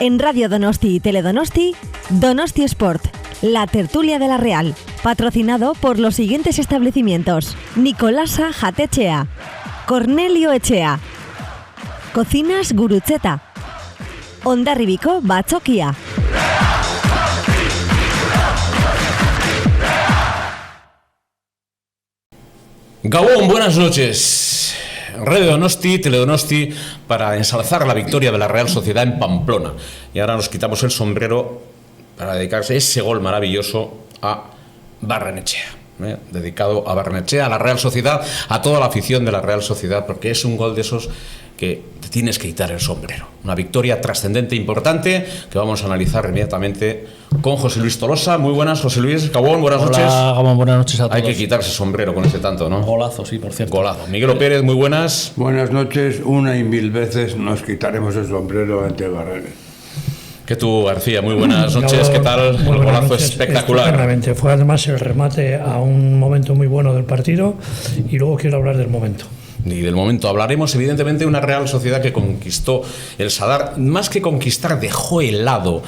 En Radio Donosti y Teledonosti, Donosti Sport, la tertulia de la Real, patrocinado por los siguientes establecimientos: Nicolasa Jatechea, Cornelio Echea, Cocinas Gurutzeta, Hondarribiko Batzokia. Gabón, buenas noches. Radio Donosti, Teledonosti, para ensalzar la victoria de la Real Sociedad en Pamplona. Y ahora nos quitamos el sombrero para dedicarse ese gol maravilloso a Barrenechea. Dedicado a Barrenechea, a la Real Sociedad, a toda la afición de la Real Sociedad, porque es un gol de esos que te tienes que quitar el sombrero. Una victoria trascendente, importante, que vamos a analizar inmediatamente con José Luis Tolosa. Muy buenas, José Luis. Gabón, buenas noches. Hola, Gabón, buenas noches a todos. Hay que quitarse el sombrero con ese tanto, ¿no? Golazo, sí, por cierto. Golazo. Miguel Pérez, muy buenas. Buenas noches. Una y mil veces nos quitaremos el sombrero ante Barrenes. Que tú, García, muy buenas noches. ¿Qué tal? El golazo espectacular. Exactamente. Fue además el remate a un momento muy bueno del partido y luego quiero hablar del momento. Y del momento hablaremos, evidentemente, de una Real Sociedad que conquistó el Sadar. Más que conquistar, dejó helado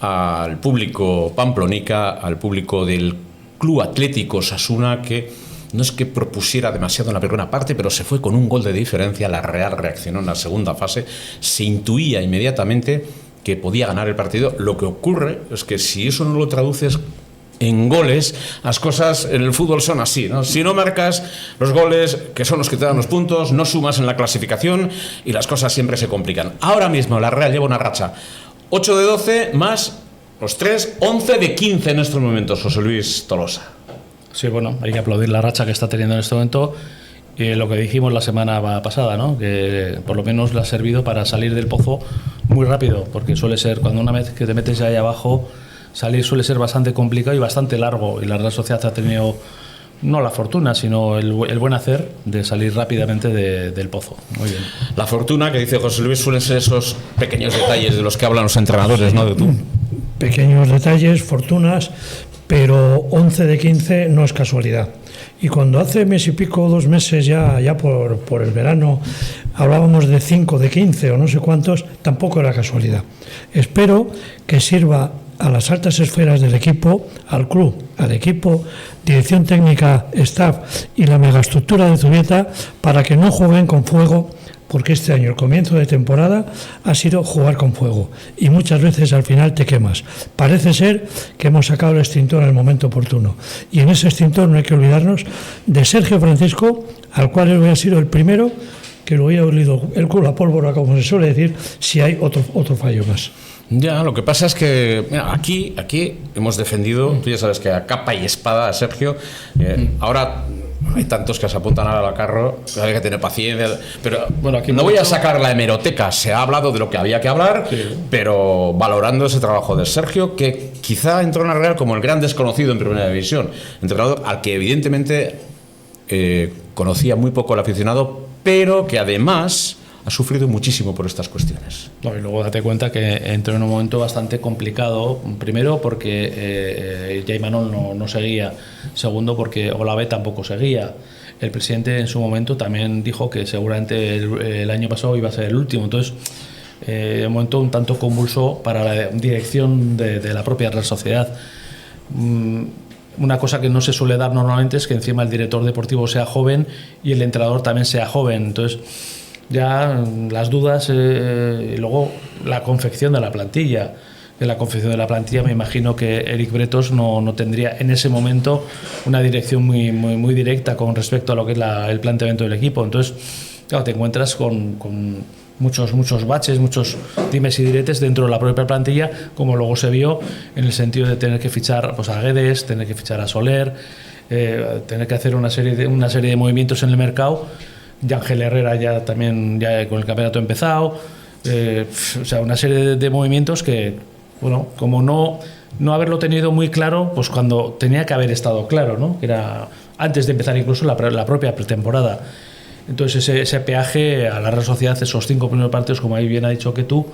al público pamplonica, al público del Club Atlético Osasuna, que no es que propusiera demasiado en la primera parte, pero se fue con un gol de diferencia. La Real reaccionó en la segunda fase. Se intuía inmediatamente que podía ganar el partido. Lo que ocurre es que si eso no lo traduces en goles, las cosas en el fútbol son así, ¿no? Si no marcas los goles, que son los que te dan los puntos, no sumas en la clasificación y las cosas siempre se complican. Ahora mismo la Real lleva una racha 8 de 12 más los 3, 11 de 15 en estos momentos, José Luis Tolosa. Sí, bueno, hay que aplaudir la racha que está teniendo en este momento. Lo que dijimos la semana pasada, ¿no? Que por lo menos le ha servido para salir del pozo muy rápido, porque suele ser, cuando una vez que te metes ahí abajo, salir suele ser bastante complicado y bastante largo, y la Real Sociedad ha tenido no la fortuna, sino el buen hacer de salir rápidamente del pozo. Muy bien. La fortuna, que dice José Luis, suelen ser esos pequeños detalles de los que hablan los entrenadores, ¿no? De tú. Pequeños detalles, fortunas, pero 11 de 15 no es casualidad. Y cuando hace mes y pico, 2 meses ya por el verano, hablábamos de 5 de 15 o no sé cuántos, tampoco era casualidad. Espero que sirva a las altas esferas del equipo, al club, al equipo, dirección técnica, staff y la megaestructura de Zubieta para que no jueguen con fuego, porque este año el comienzo de temporada ha sido jugar con fuego y muchas veces al final te quemas. Parece ser que hemos sacado el extintor en el momento oportuno, y en ese extintor no hay que olvidarnos de Sergio Francisco, al cual él hubiera sido el primero que lo hubiera olido el culo a pólvora, como se suele decir, si hay otro fallo más. Ya, lo que pasa es que mira, aquí hemos defendido, tú ya sabes que a capa y espada a Sergio. Ahora hay tantos que se apuntan al carro, hay que tener paciencia, pero bueno, aquí no voy a sacar la hemeroteca. Se ha hablado de lo que había que hablar, sí, pero valorando ese trabajo de Sergio, que quizá entró en la Real como el gran desconocido en Primera División, entrenador al que evidentemente conocía muy poco el aficionado, pero que además ha sufrido muchísimo por estas cuestiones. No, y luego date cuenta que entró en un momento bastante complicado. Primero porque Jay Manol no seguía. Segundo porque Olave tampoco seguía. El presidente en su momento también dijo que seguramente el año pasado iba a ser el último. Entonces, un momento un tanto convulso para la dirección de la propia Real Sociedad. Una cosa que no se suele dar normalmente es que encima el director deportivo sea joven y el entrenador también sea joven. Entonces, ya las dudas, y luego la confección de la plantilla. En la confección de la plantilla me imagino que Eric Bretos no tendría en ese momento una dirección muy directa con respecto a lo que es el planteamiento del equipo. Entonces, claro, te encuentras con muchos baches, muchos dimes y diretes dentro de la propia plantilla, como luego se vio en el sentido de tener que fichar pues, a Guedes, tener que fichar a Soler, tener que hacer una serie de movimientos en el mercado. Ángel Herrera ya con el campeonato empezado, o sea, una serie de movimientos que, bueno, como no haberlo tenido muy claro, pues cuando tenía que haber estado claro, ¿no? Que era antes de empezar incluso la propia pretemporada. Entonces ese peaje a la Real Sociedad, esos 5 primeros partidos, como ahí bien ha dicho que tú,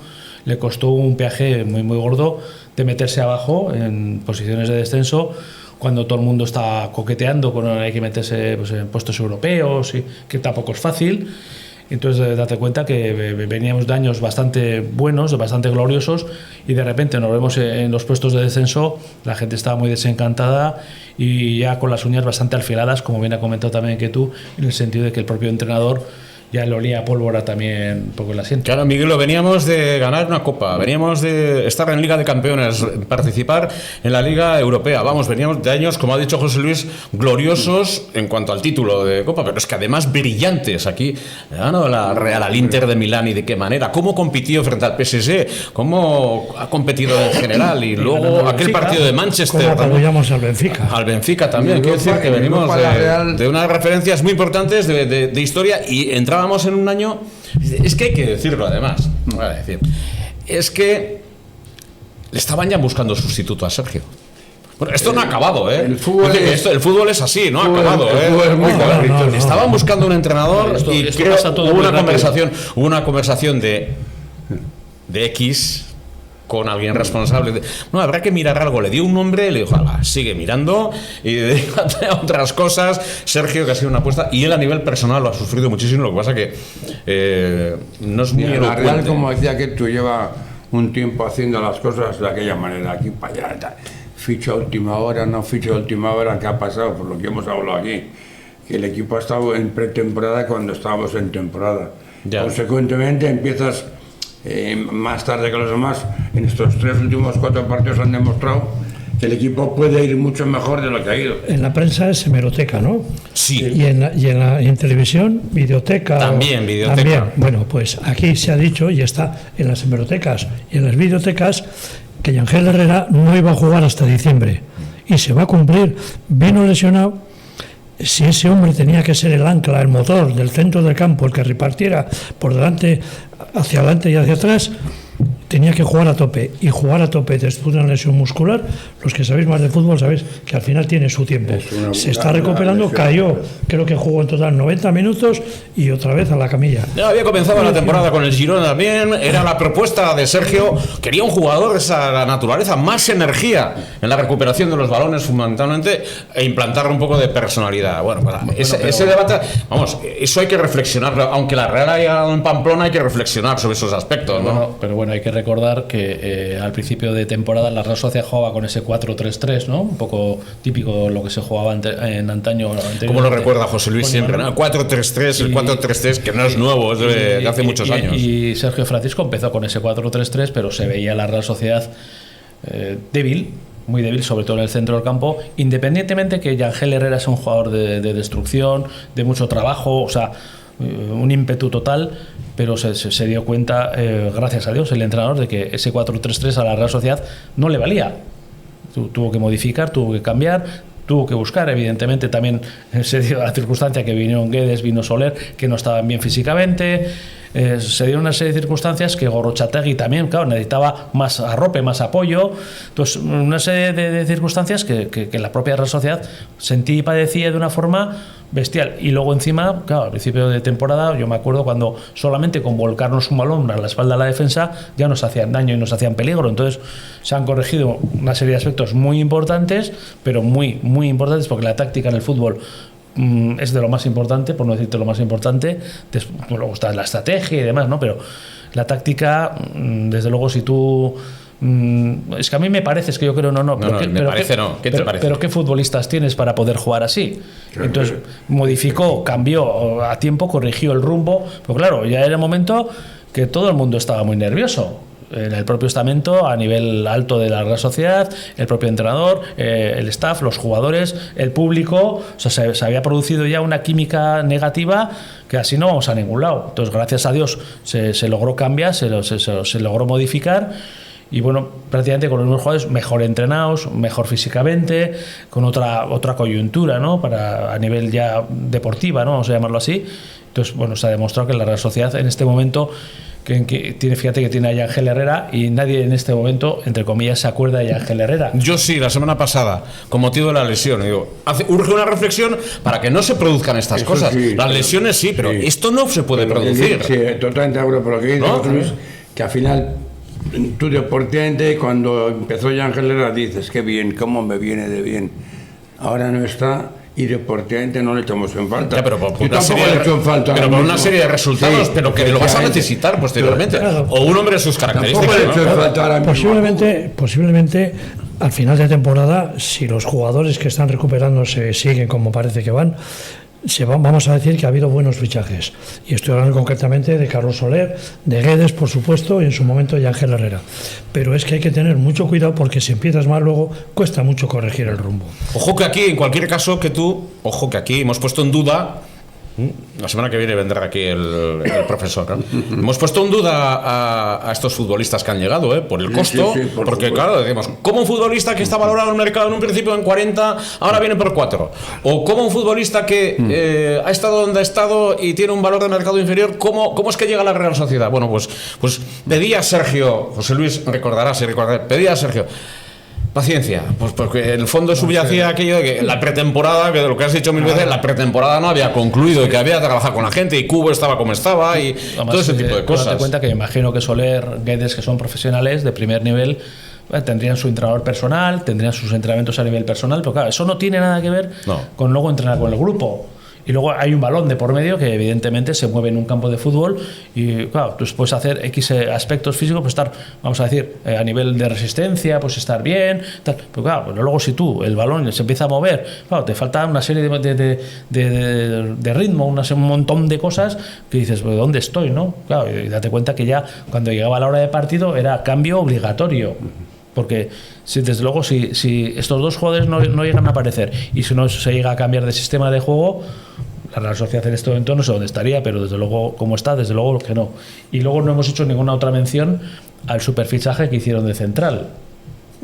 le costó un peaje muy gordo de meterse abajo en posiciones de descenso, cuando todo el mundo está coqueteando con hay que meterse pues, en puestos europeos, y que tampoco es fácil. Entonces date cuenta que veníamos de años bastante buenos, bastante gloriosos, y de repente nos vemos en los puestos de descenso, la gente estaba muy desencantada y ya con las uñas bastante afiladas, como bien ha comentado también que tú, en el sentido de que el propio entrenador ya le olía a pólvora también un poco el asiento. Claro, Miguelo, veníamos de ganar una copa, veníamos de estar en Liga de Campeones, participar en la Liga Europea. Vamos, veníamos de años, como ha dicho José Luis, gloriosos en cuanto al título de copa, pero es que además brillantes. Aquí ha ganado la Real al Inter de Milán, y de qué manera, cómo compitió frente al PSG, cómo ha competido en general, y luego aquel partido de Manchester. Cómo apoyamos al Benfica. Al Benfica también, quiero decir que venimos de unas referencias muy importantes de historia, y entraba en un año, es que hay que decirlo además, voy a decir, es que le estaban ya buscando sustituto a Sergio. Bueno, esto no ha acabado, ¿eh? El fútbol es así, no ha acabado, ¿eh? Le estaban buscando un entrenador, y creo hubo una conversación de X con alguien responsable. No, habrá que mirar algo. Le dio un nombre, le dijo, sigue mirando y dedícate a otras cosas. Sergio, que ha sido una apuesta, y él a nivel personal lo ha sufrido muchísimo. Lo que pasa que no es muy elocuente. La Real, como decía que tú, lleva un tiempo haciendo las cosas de aquella manera, aquí para allá, ficha a última hora, no ficha a última hora. ¿Qué ha pasado? Por lo que hemos hablado aquí, que el equipo ha estado en pretemporada cuando estábamos en temporada. Ya. Consecuentemente empiezas más tarde que los demás. En estos 4 partidos han demostrado que el equipo puede ir mucho mejor de lo que ha ido. En la prensa es hemeroteca, ¿no? Sí. Y en televisión, videoteca. También, videoteca. También. Bueno, pues aquí se ha dicho, y está en las hemerotecas y en las videotecas, que Ángel Herrera no iba a jugar hasta diciembre. Y se va a cumplir. Vino lesionado. Si ese hombre tenía que ser el ancla, el motor del centro del campo, el que repartiera por delante, hacia adelante y hacia atrás, tenía que jugar a tope. Y jugar a tope después de una lesión muscular, los que sabéis más de fútbol sabéis que al final tiene su tiempo. Se está recuperando, cayó, creo que jugó en total 90 minutos y otra vez a la camilla. Ya había comenzado la temporada con el Girona también, era la propuesta de Sergio, quería un jugador de esa naturaleza, más energía en la recuperación de los balones fundamentalmente, e implantar un poco de personalidad. Bueno, ese debate, vamos, eso hay que reflexionar, aunque la Real haya ganado en Pamplona, hay que reflexionar sobre esos aspectos, ¿no? Pero bueno, hay que recordar que al principio de temporada la Real Sociedad jugaba con ese 4-3-3, ¿no? Un poco típico lo que se jugaba en antaño. Como lo recuerda José Luis siempre, ¿no? El 4-3-3, el 4-3-3, que no es nuevo, es de hace muchos años. Y Sergio Francisco empezó con ese 4-3-3, pero se veía la Real Sociedad débil, muy débil, sobre todo en el centro del campo, independientemente que Ángel Herrera es un jugador de destrucción, de mucho trabajo, o sea, un ímpetu total, pero se dio cuenta, gracias a Dios, el entrenador, de que ese 4-3-3 a la Real Sociedad no le valía. Tuvo que modificar, tuvo que cambiar, tuvo que buscar. Evidentemente también se dio la circunstancia que vinieron Guedes, vino Soler, que no estaban bien físicamente. Se dieron una serie de circunstancias que Gorrotxategi también, claro, necesitaba más arrope, más apoyo. Entonces, una serie de circunstancias que la propia Real Sociedad sentí y padecía de una forma bestial. Y luego encima, claro, al principio de temporada, yo me acuerdo cuando solamente con volcarnos un balón a la espalda de la defensa ya nos hacían daño y nos hacían peligro. Entonces se han corregido una serie de aspectos muy importantes, pero muy, muy importantes, porque la táctica en el fútbol es de lo más importante, por no decirte lo más importante. Luego está la estrategia y demás, ¿no? Pero la táctica, desde luego, si tú... es que a mí me parece, es que yo creo, ¿qué te parece? Pero ¿qué futbolistas tienes para poder jugar así? Entonces modificó, cambió a tiempo, corrigió el rumbo, pero claro, ya era el momento que todo el mundo estaba muy nervioso. En el propio estamento, a nivel alto de la Real Sociedad, el propio entrenador, el staff, los jugadores, el público. O sea, se había producido ya una química negativa que así no vamos a ningún lado. Entonces, gracias a Dios, se logró cambiar, se logró modificar. Y bueno, prácticamente con los mismos jugadores mejor entrenados, mejor físicamente, con otra coyuntura, ¿no? A nivel ya deportiva, ¿no? Vamos a llamarlo así. Entonces, bueno, se ha demostrado que la Real Sociedad en este momento... que tiene, fíjate que tiene a Ángel Herrera, y nadie en este momento, entre comillas, se acuerda de Ángel Herrera. Yo sí, la semana pasada, con motivo de la lesión, digo, urge una reflexión para que no se produzcan estas cosas. Sí, las lesiones sí, pero esto no se puede producir. Sí, totalmente de acuerdo por lo que dice, ¿no? Luis, que al final, tú deportivamente, cuando empezó ya Ángel Herrera, dices, qué bien, cómo me viene de bien. Ahora no está, y deportivamente no le echamos en falta. Ya, pero por Yo una tampoco serie, le echo en falta pero ahora por una mismo. serie de resultados, Sí, pero que lo vas a efectivamente. necesitar posteriormente. Claro. O un hombre de sus Tampoco características. le ¿no? echo en falta ahora mismo. Posiblemente al final de temporada, si los jugadores que están recuperándose siguen como parece que van, vamos a decir que ha habido buenos fichajes. Y estoy hablando concretamente de Carlos Soler, de Guedes, por supuesto, y en su momento de Ángel Herrera. Pero es que hay que tener mucho cuidado porque si empiezas mal luego cuesta mucho corregir el rumbo. Ojo que aquí, en cualquier caso, ojo que aquí hemos puesto en duda. La semana que viene vendrá aquí el profesor, ¿no? Hemos puesto en duda a estos futbolistas que han llegado, por el costo, sí, por porque supuesto. claro, decimos, como un futbolista que está valorado en el mercado en un principio en 40, ahora viene por 4, o como un futbolista que ha estado donde ha estado y tiene un valor de mercado inferior, ¿cómo es que llega a la Real Sociedad? Bueno, pues pedía a Sergio, José Luis pedía a Sergio, paciencia, pues porque en el fondo subyacía aquello de que la pretemporada, que de lo que has dicho mil veces, la pretemporada no había concluido y que había que trabajar con la gente y Cubo estaba como estaba y Además, todo ese tipo de cosas. Date cuenta que me imagino que Soler, Guedes, que son profesionales de primer nivel, tendrían su entrenador personal, tendrían sus entrenamientos a nivel personal, pero claro, eso no tiene nada que ver con luego entrenar con el grupo. Y luego hay un balón de por medio que evidentemente se mueve en un campo de fútbol y claro, tú puedes hacer X aspectos físicos, pues estar, vamos a decir, a nivel de resistencia, pues estar bien, tal. Pero claro, pero luego si tú, el balón se empieza a mover, claro, te falta una serie de ritmo, un montón de cosas que dices, pues, ¿dónde estoy? ¿No? Claro, y date cuenta que ya cuando llegaba la hora de partido era cambio obligatorio. Porque desde luego si estos dos jugadores no llegan a aparecer y si no se llega a cambiar de sistema de juego, la Real Sociedad en este momento no sé dónde estaría, pero desde luego como está, desde luego que no. Y luego no hemos hecho ninguna otra mención al superfichaje que hicieron de central,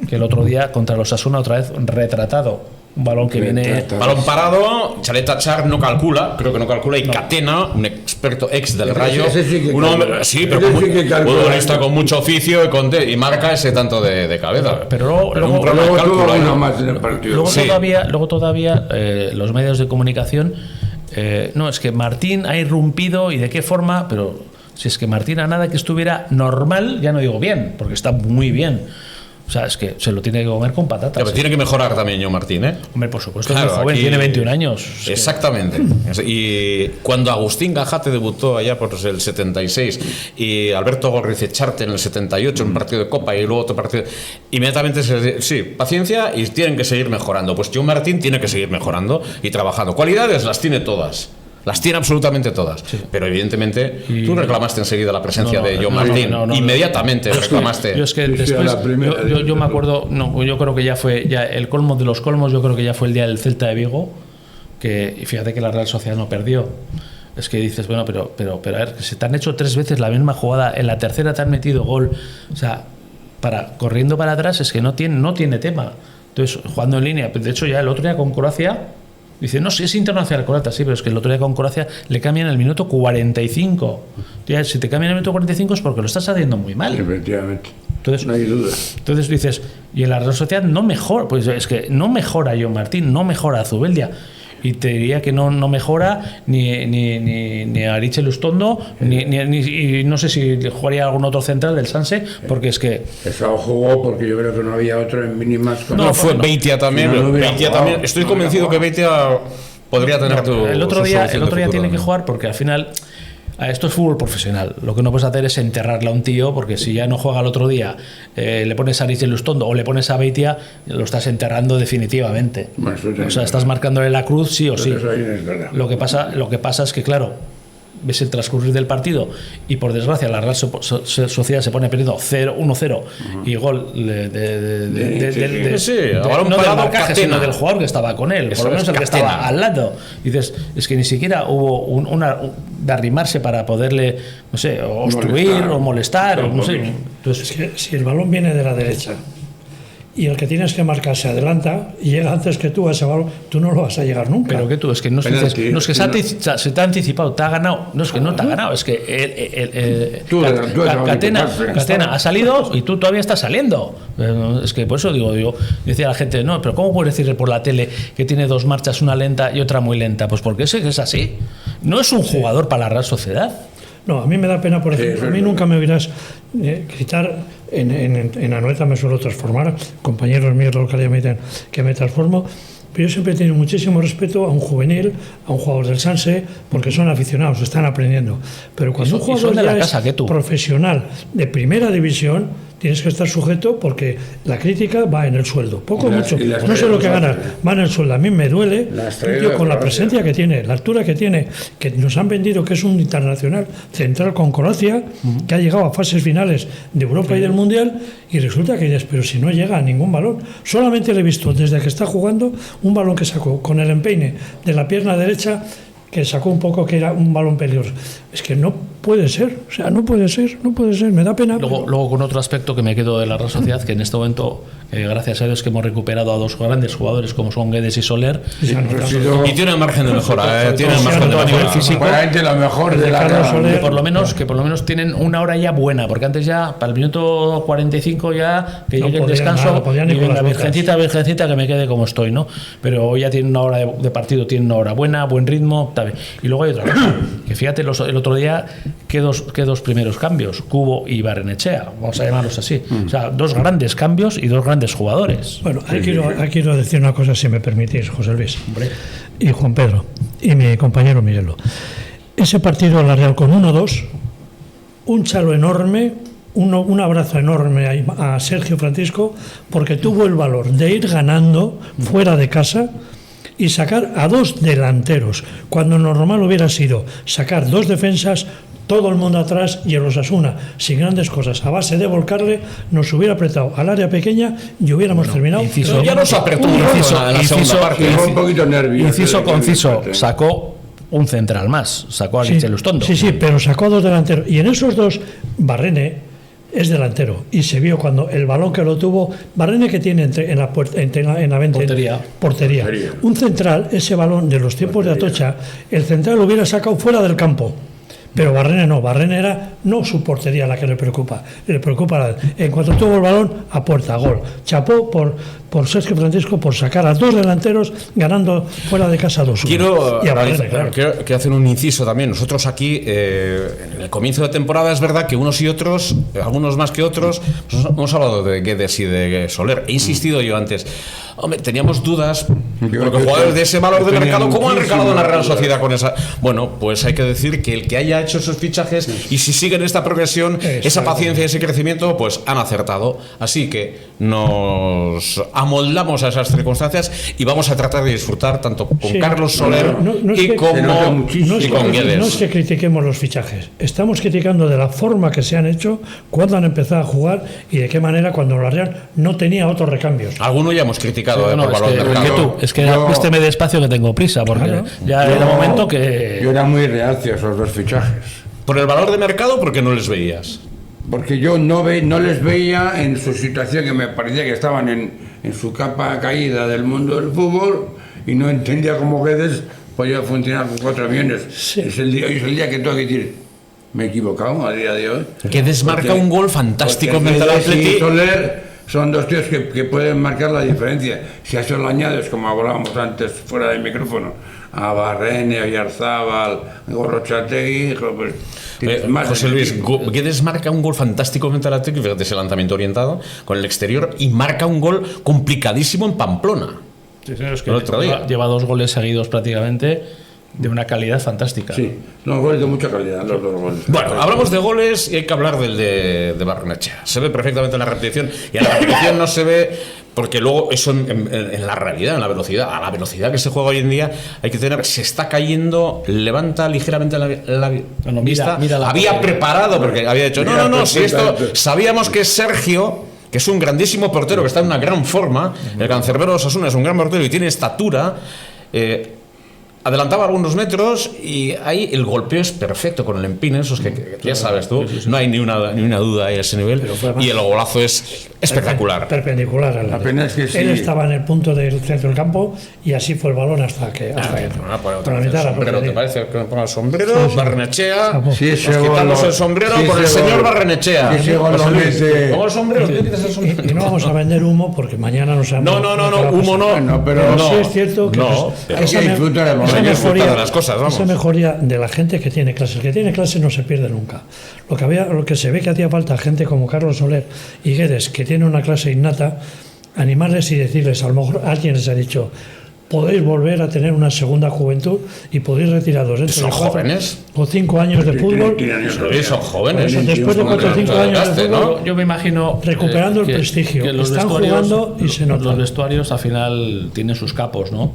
que el otro día contra los Osasuna otra vez retratado. Un balón que viene... Balón parado, Chaleta Char no calcula, creo que no calcula, y Catena, un experto ex del Rayo, ese sí que un hombre, calcula. sí, pero Ese sí que calcula. futbolista con mucho oficio y marca ese tanto de cabeza. Pero luego un problema de Luego tuvo cálculo ahí. uno más en el partido. Luego todavía los medios de comunicación, no, es que Martín ha irrumpido y de qué forma, pero si es que Martín a nada que estuviera normal, ya no digo bien, porque está muy bien. O sea, es que se lo tiene que comer con patatas. Pero tiene que mejorar también yo, Martín, ¿eh? Hombre, por supuesto, Claro, es muy joven, aquí- tiene 21 años. Es que- Exactamente. Y cuando Agustín Gajate debutó allá por el 76 y Alberto Gorricecharte en el 78 en un partido de Copa y luego otro partido, inmediatamente sí, paciencia y tienen que seguir mejorando. Pues John Martín tiene que seguir mejorando y trabajando. Cualidades las tiene todas. Las tiene absolutamente todas. Pero evidentemente tú reclamaste enseguida la presencia de John Martín. Inmediatamente reclamaste. Yo es que Sí, sí, a después, la primera. yo me acuerdo, no, yo creo que ya fue el colmo de los colmos, yo creo que ya fue el día del Celta de Vigo, y fíjate que la Real Sociedad no perdió. Es que dices, bueno, pero a ver, que se te han hecho 3 veces la misma jugada, en la tercera te han metido gol, o sea, corriendo para atrás es que no tiene tema. Entonces, jugando en línea, de hecho ya el otro día con Croacia, dice, no, si es internacional Croacia, sí, pero es que el otro día con Croacia le cambian el minuto 45. Ya, si te cambian el minuto 45 es porque lo estás haciendo muy mal. Efectivamente. Entonces, No hay duda. entonces dices, y en la Real Sociedad no mejora, pues es que no mejora John Martín, no mejora Zubeldia. Y te diría que no mejora ni a Ariche Lustondo, y no sé si jugaría algún otro central del Sanse, porque es que Eso jugó porque yo creo que no había otro en mínimas. No, fue Beitia también. Si no, no hubiera Beitia jugado. también. Estoy No hubiera convencido que jugado. Beitia podría tener el otro su día solución de futuro tiene que también. jugar, porque al final esto es fútbol profesional. Lo que no puedes hacer es enterrarle a un tío, porque si ya no juega el otro día, le pones a Ariche Lustondo o le pones a Beitia, lo estás enterrando definitivamente. Bueno, eso sí O es sea, estás verdad. marcándole la cruz sí o sí. Eso ahí es verdad. Lo que pasa es que, claro, ves el transcurrir del partido y por desgracia la Real Sociedad se pone perdiendo 1-0 y gol Sí, a balón no del parado, marcaje, Catena. sino del jugador que estaba con él, Eso por lo menos es, el que Catena. estaba al lado. Dices, es que ni siquiera hubo de arrimarse para poderle, no sé, o obstruir o molestar, o no sé. Es Entonces, que si el balón viene de la derecha y el que tienes que marcar se adelanta y llega antes que tú a ese balón, tú no lo vas a llegar nunca. pero que tú, es que no, Penalti, no es que no. se te ha anticipado, te ha ganado. No es que no te ha ganado, es que Tú eres Catena árbitro, ha salido y tú todavía estás saliendo. Es que por eso digo, decía la gente, no, pero ¿cómo puedes decirle por la tele que tiene 2 marchas, una lenta y otra muy lenta? Pues porque ese es así. No es un jugador para la Real Sociedad. No, a mí me da pena, por ejemplo, eso a es mí verdad. nunca me oirás gritar, en Anoeta me suelo transformar, compañeros míos de localidad me dicen que me transformo, Pero yo siempre he tenido muchísimo respeto a un juvenil, a un jugador del Sanse, porque son aficionados, están aprendiendo. Pero cuando un jugador ya es profesional de primera división, tienes que estar sujeto porque la crítica va en el sueldo. Poco mucho. No sé lo que ganas, va en el sueldo. A mí me duele un tío con la presencia que tiene, la altura que tiene, que nos han vendido que es un internacional central con Croacia, que ha llegado a fases finales de Europa y del Mundial, y resulta que dices, pero si no llega a ningún balón. Solamente le he visto desde que está jugando un balón que sacó con el empeine de la pierna derecha, que sacó un poco que era un balón peligroso. Es que no puede ser, o sea, no puede ser, me da pena. Luego con otro aspecto que me quedo de la Real Sociedad, que en este momento, gracias a Dios, que hemos recuperado a dos grandes jugadores como son Guedes y Soler. Y tiene margen de mejora, tiene margen de a nivel físico. Lo mejor de que por lo menos tienen una hora ya buena, porque antes ya, para el minuto 45 ya, que llegue el descanso, y venga, virgencita, que me quede como estoy, ¿no? Pero hoy ya tienen una hora de partido, tienen una hora buena, buen ritmo, está bien. Y luego hay otra cosa, que fíjate, el otro día, ¿qué dos primeros cambios? Cubo y Barrenechea, vamos a llamarlos así. O sea, dos grandes cambios y dos grandes jugadores. Bueno, quiero decir una cosa, si me permitís, José Luis. Hombre. Y Juan Pedro, y mi compañero Miguelo. Ese partido a la Real con 1-2, un chalo enorme, un abrazo enorme a Sergio Francisco, porque tuvo el valor de ir ganando fuera de casa y sacar a dos delanteros, cuando normal hubiera sido sacar dos defensas, todo el mundo atrás, y el Osasuna, sin grandes cosas, a base de volcarle, nos hubiera apretado al área pequeña y hubiéramos terminado. Pero ya nos apretó un poquito nervioso. Inciso conciso, sacó un central más, sacó a Guiche Lustondo. Sí, pero sacó a dos delanteros, y en esos dos, Barrene es delantero, y se vio cuando el balón que lo tuvo Barrene, que tiene en la 20 portería. Un central, ese balón de los tiempos de Atocha, el central lo hubiera sacado fuera del campo. Pero Barrene no, Barrene era no su portería la que le preocupa en cuanto tuvo el balón, a puerta, gol. Chapó por Sergio Francisco por sacar a dos delanteros ganando fuera de casa 2-1. Quiero hacer un inciso también. Nosotros aquí, en el comienzo de temporada, es verdad que unos y otros, algunos más que otros, hemos hablado de Guedes y de Soler. He insistido yo antes. Hombre, teníamos dudas, porque jugadores de ese valor de mercado, ¿cómo han recalado en la Real Sociedad con esa? Bueno, pues hay que decir que el que haya hecho esos fichajes, y si siguen esta progresión, esa paciencia, ese crecimiento, pues han acertado. Así que nos amoldamos a esas circunstancias y vamos a tratar de disfrutar tanto con Carlos Soler y con Guedes. No es que critiquemos los fichajes, estamos criticando de la forma que se han hecho, cuándo han empezado a jugar y de qué manera, cuando la Real no tenía otros recambios. Algunos ya hemos criticado. Es que vísteme despacio, que tengo prisa, porque ya era momento que... Yo era muy reacio a esos dos fichajes. ¿Por el valor de mercado, porque no les veías? Porque yo no les veía en su situación, que me parecía que estaban en su capa caída del mundo del fútbol, y no entendía cómo Guedes podía funcionar con 4 aviones. Sí. Es el día que tengo que decir, me he equivocado a día de hoy. Guedes marca un gol fantástico en el Atleti. Son dos tíos que pueden marcar la diferencia. Si a eso le añades, como hablábamos antes fuera del micrófono, a Barrene, a Yarzábal, a Gorrochategui, pues José Luis, Guedes marca un gol fantástico frente al Atleti, fíjate ese lanzamiento orientado con el exterior, y marca un gol complicadísimo en Pamplona. Sí, es que lleva 2 goles seguidos prácticamente, de una calidad fantástica. Sí, los goles de mucha calidad, los 2 goles. Bueno, hablamos de goles y hay que hablar del de Barrenechea. Se ve perfectamente en la repetición, y en la repetición no se ve, porque luego eso en la realidad, en la velocidad, a la velocidad que se juega hoy en día, hay que tener, se está cayendo, levanta ligeramente la vista. Mira había preparado, porque había dicho, si esto, sabíamos que Sergio, que es un grandísimo portero, que está en una gran forma, el cancerbero de Osasuna es un gran portero y tiene estatura, adelantaba algunos metros, y ahí el golpeo es perfecto con el empine, esos que ya sabes tú, no hay ni una duda ahí a ese nivel, y el golazo es espectacular. Perpendicular al área. Él estaba en el punto del centro del campo, y así fue el balón hasta que por la mitad. ¿Te parece que me ponga el sombrero? Barrenechea, quitamos el sombrero por el señor Barrenechea. Pongo el sombrero, y no vamos a vender humo, porque mañana no sabemos. No, humo no. Pero sí es cierto que esa mejoría de la gente que tiene clase. El que tiene clase no se pierde nunca. Lo que se ve que hacía falta, gente como Carlos Soler y Guedes, que tiene una clase innata, animarles y decirles, a lo mejor alguien les ha dicho, podéis volver a tener una segunda juventud y podéis retiraros dentro ¿Son de 4 jóvenes? o 5 años de fútbol, Sí, son jóvenes. Pues después de 4 o 5 años de fútbol, Yo me imagino recuperando el prestigio. que los Están vestuarios- jugando y se nota. Los vestuarios al final tienen sus capos, ¿no?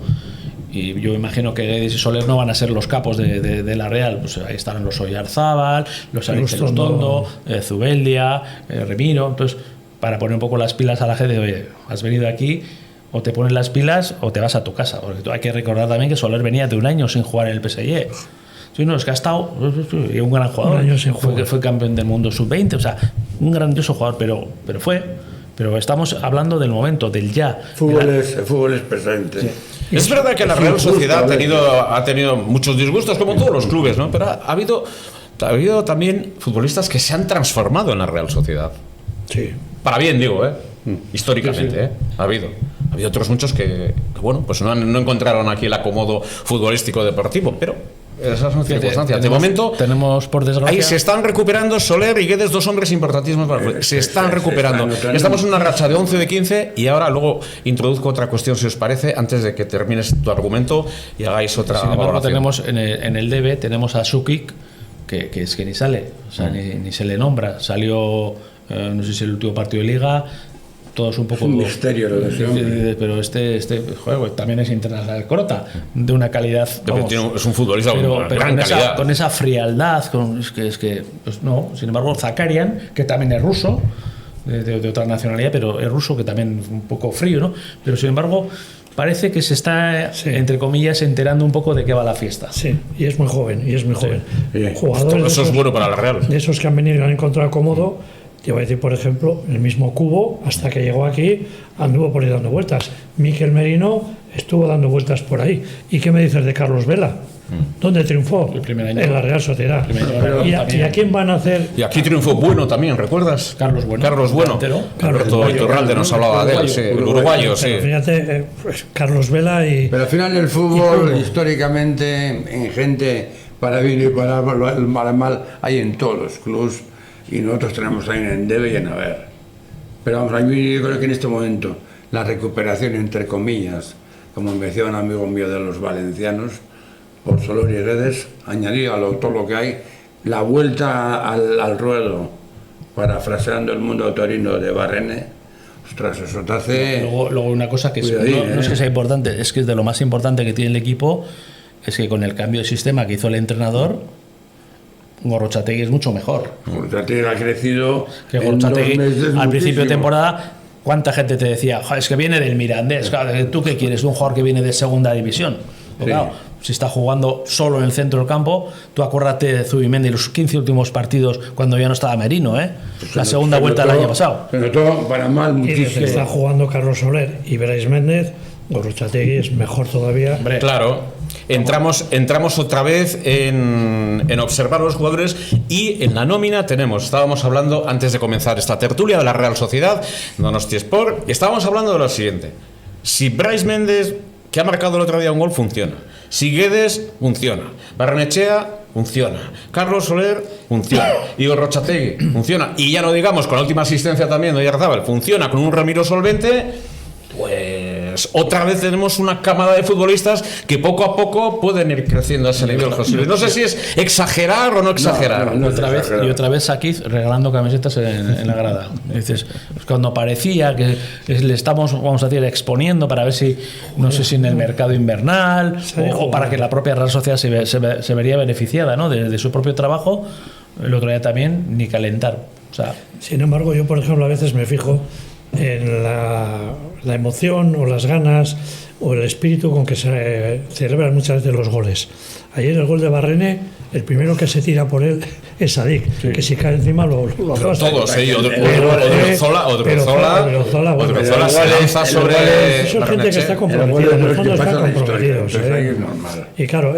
Y yo imagino que Guedes y Soler no van a ser los capos de la Real. Pues ahí estarán los Oyarzábal, los Aristelustondo, Zubeldia, Remiro. Entonces, para poner un poco las pilas a la gente, oye, has venido aquí, o te pones las pilas o te vas a tu casa. Porque hay que recordar también que Soler venía de un año sin jugar en el PSG. Sí, no, es que ha estado y un gran jugador. Un año sin jugar. Fue campeón del mundo sub-20, o sea, un grandioso jugador, pero fue. Pero estamos hablando del momento, del ya. El fútbol es presente. Es verdad que la Real Sociedad ha tenido muchos disgustos, como todos los clubes, ¿no? Pero ha habido también futbolistas que se han transformado en la Real Sociedad. Sí. Para bien, digo, históricamente, Ha habido otros muchos que bueno, pues no encontraron aquí el acomodo futbolístico deportivo, pero esas son circunstancias. De momento, tenemos por desgracia. ahí se están recuperando Soler y Guedes, 2 hombres importantísimos para el fútbol. Se están recuperando. Estamos en una racha de 11 de 15 y ahora luego introduzco otra cuestión, si os parece, antes de que termines tu argumento y hagáis otra Sin embargo, valoración. tenemos en el DB tenemos a Sukic, que es que ni sale, o sea, ni se le nombra. Salió, no sé si el último partido de Liga. Todos un poco. Es un misterio lo de ese hombre. Pero joder, también es internacional Crota, de una calidad. Vamos, Es un futbolista con gran calidad. con esa frialdad, es que pues no. Sin embargo, Zakarian, que también es ruso, de otra nacionalidad, pero es ruso, que también un poco frío, ¿no? Pero sin embargo, parece que se está, entre comillas, enterando un poco de qué va la fiesta. Sí, y es muy joven, Sí. Jugadores Eso es bueno para la Real. de esos que han venido y han encontrado cómodo. Te voy a decir, por ejemplo, el mismo Cubo, hasta que llegó aquí, anduvo por ahí dando vueltas. Miquel Merino estuvo dando vueltas por ahí. ¿Y qué me dices de Carlos Vela? ¿Dónde triunfó? El primer año. En la Real Sociedad. Pero ¿Y a quién van a hacer? Y aquí triunfó Bueno también, ¿recuerdas? Carlos Bueno. Alberto Carlos Iturralde nos hablaba de él, sí, el uruguayo, sí. Pero fíjate, pues, Carlos Vela y... Pero al final el fútbol, históricamente, en gente, para bien y para mal, hay en todos los clubes. Y nosotros tenemos ahí en debe y en haber. Pero vamos, yo creo que en este momento la recuperación, entre comillas, como me decía un amigo mío de los valencianos, por Soler y Guedes, añadido a todo lo que hay, la vuelta al ruedo, parafraseando el mundo torino de Barrene, ostras, eso te hace... Luego una cosa que no es que sea importante, es que es de lo más importante que tiene el equipo, es que con el cambio de sistema que hizo el entrenador, Gorrotxategi es mucho mejor. Gorrotxategi ha crecido que Gorrotxategi al principio de temporada, ¿cuánta gente te decía, es que viene del Mirandés? Claro, ¿tú qué quieres de un jugador que viene de segunda división? Pues claro, si está jugando solo en el centro del campo, tú acuérdate de Zubimendi los 15 últimos partidos cuando ya no estaba Merino, pues la segunda vuelta del año pasado. Pero todo para mal muchísimo. Y desde que está jugando Carlos Soler y Brais Méndez, Gorrotxategi es mejor todavía. Hombre, claro. Entramos otra vez en observar a los jugadores y en la nómina estábamos hablando antes de comenzar esta tertulia de la Real Sociedad, Donostia Sport, estábamos hablando de lo siguiente: si Brais Méndez, que ha marcado el otro día un gol, funciona, si Guedes, funciona, Barrenechea, funciona, Carlos Soler, funciona, Igor Gorrotxategi, funciona, y ya no digamos con la última asistencia también de Oyarzábal, funciona, con un Ramiro solvente, pues otra vez tenemos una camada de futbolistas que poco a poco pueden ir creciendo a ese nivel, José Luis. No sé si es exagerar o no exagerar. Y otra vez Saquiz regalando camisetas en la grada. Dices, cuando parecía que le estamos, vamos a decir, exponiendo para ver si, no sé si en el mercado invernal o para que la propia Real Sociedad se vería beneficiada, ¿no? de su propio trabajo, el otro día también ni calentar. O sea, sin embargo, yo, por ejemplo, a veces me fijo en la emoción o las ganas o el espíritu con que se celebran muchas veces los goles. Ayer el gol de Barrene, el primero que se tira por él es Sadik, que si cae encima lo aplasta. Todos, Odriozola se lanza sobre... Son gente que está comprometida, en el fondo están comprometidos. Y claro,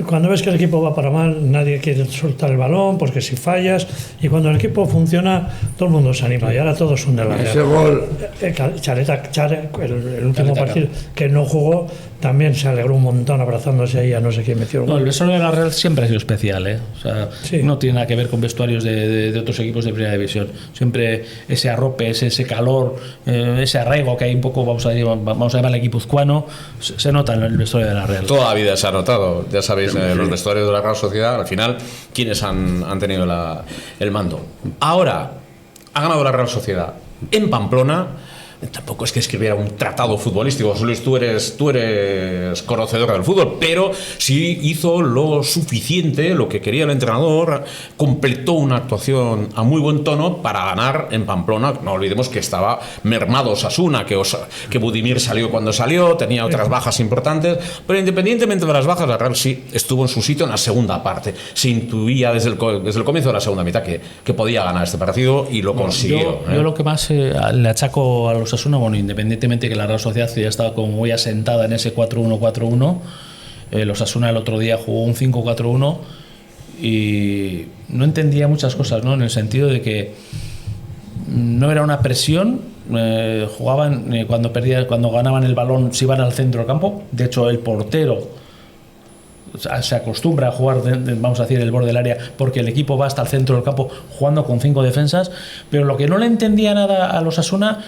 cuando ves que el equipo va para mal, nadie quiere soltar el balón porque si fallas, y cuando el equipo funciona, todo el mundo se anima y ahora todos son de la Ese Real. gol, El último partido que no jugó, también se alegró un montón abrazándose ahí a no sé quién metió el No, gol. el vestuario de la Real siempre ha sido especial, ¿eh? O sea, Sí. no tiene nada que ver con vestuarios de otros equipos de primera división. Siempre ese arrope, ese calor, ese arraigo que hay un poco, vamos a llamarle guipuzcoano, se nota en el vestuario de la Real. Toda la vida se ha notado, ya sabéis, los vestuarios de la Real Sociedad, al final, ¿quiénes han tenido el mando? Ahora, ha ganado la Real Sociedad en Pamplona. Tampoco es que escribiera un tratado futbolístico, Luis, tú eres conocedor del fútbol, pero sí hizo lo suficiente, lo que quería el entrenador, completó una actuación a muy buen tono para ganar en Pamplona. No olvidemos que estaba mermado Osasuna, que Budimir salió cuando salió, tenía otras bajas importantes, pero independientemente de las bajas, la Real sí estuvo en su sitio en la segunda parte. Se intuía desde el comienzo de la segunda mitad que podía ganar este partido y lo consiguió. Yo lo que más le achaco a los Osasuna, bueno, independientemente que la Real Sociedad ya estaba como muy asentada en ese 4-1-4-1, los Osasuna el otro día jugó un 5-4-1 y no entendía muchas cosas, ¿no? En el sentido de que no era una presión, jugaban cuando ganaban el balón, se iban al centro del campo. De hecho, el portero se acostumbra a jugar, vamos a decir, el borde del área, porque el equipo va hasta el centro del campo jugando con 5 defensas. Pero lo que no le entendía nada a los Osasuna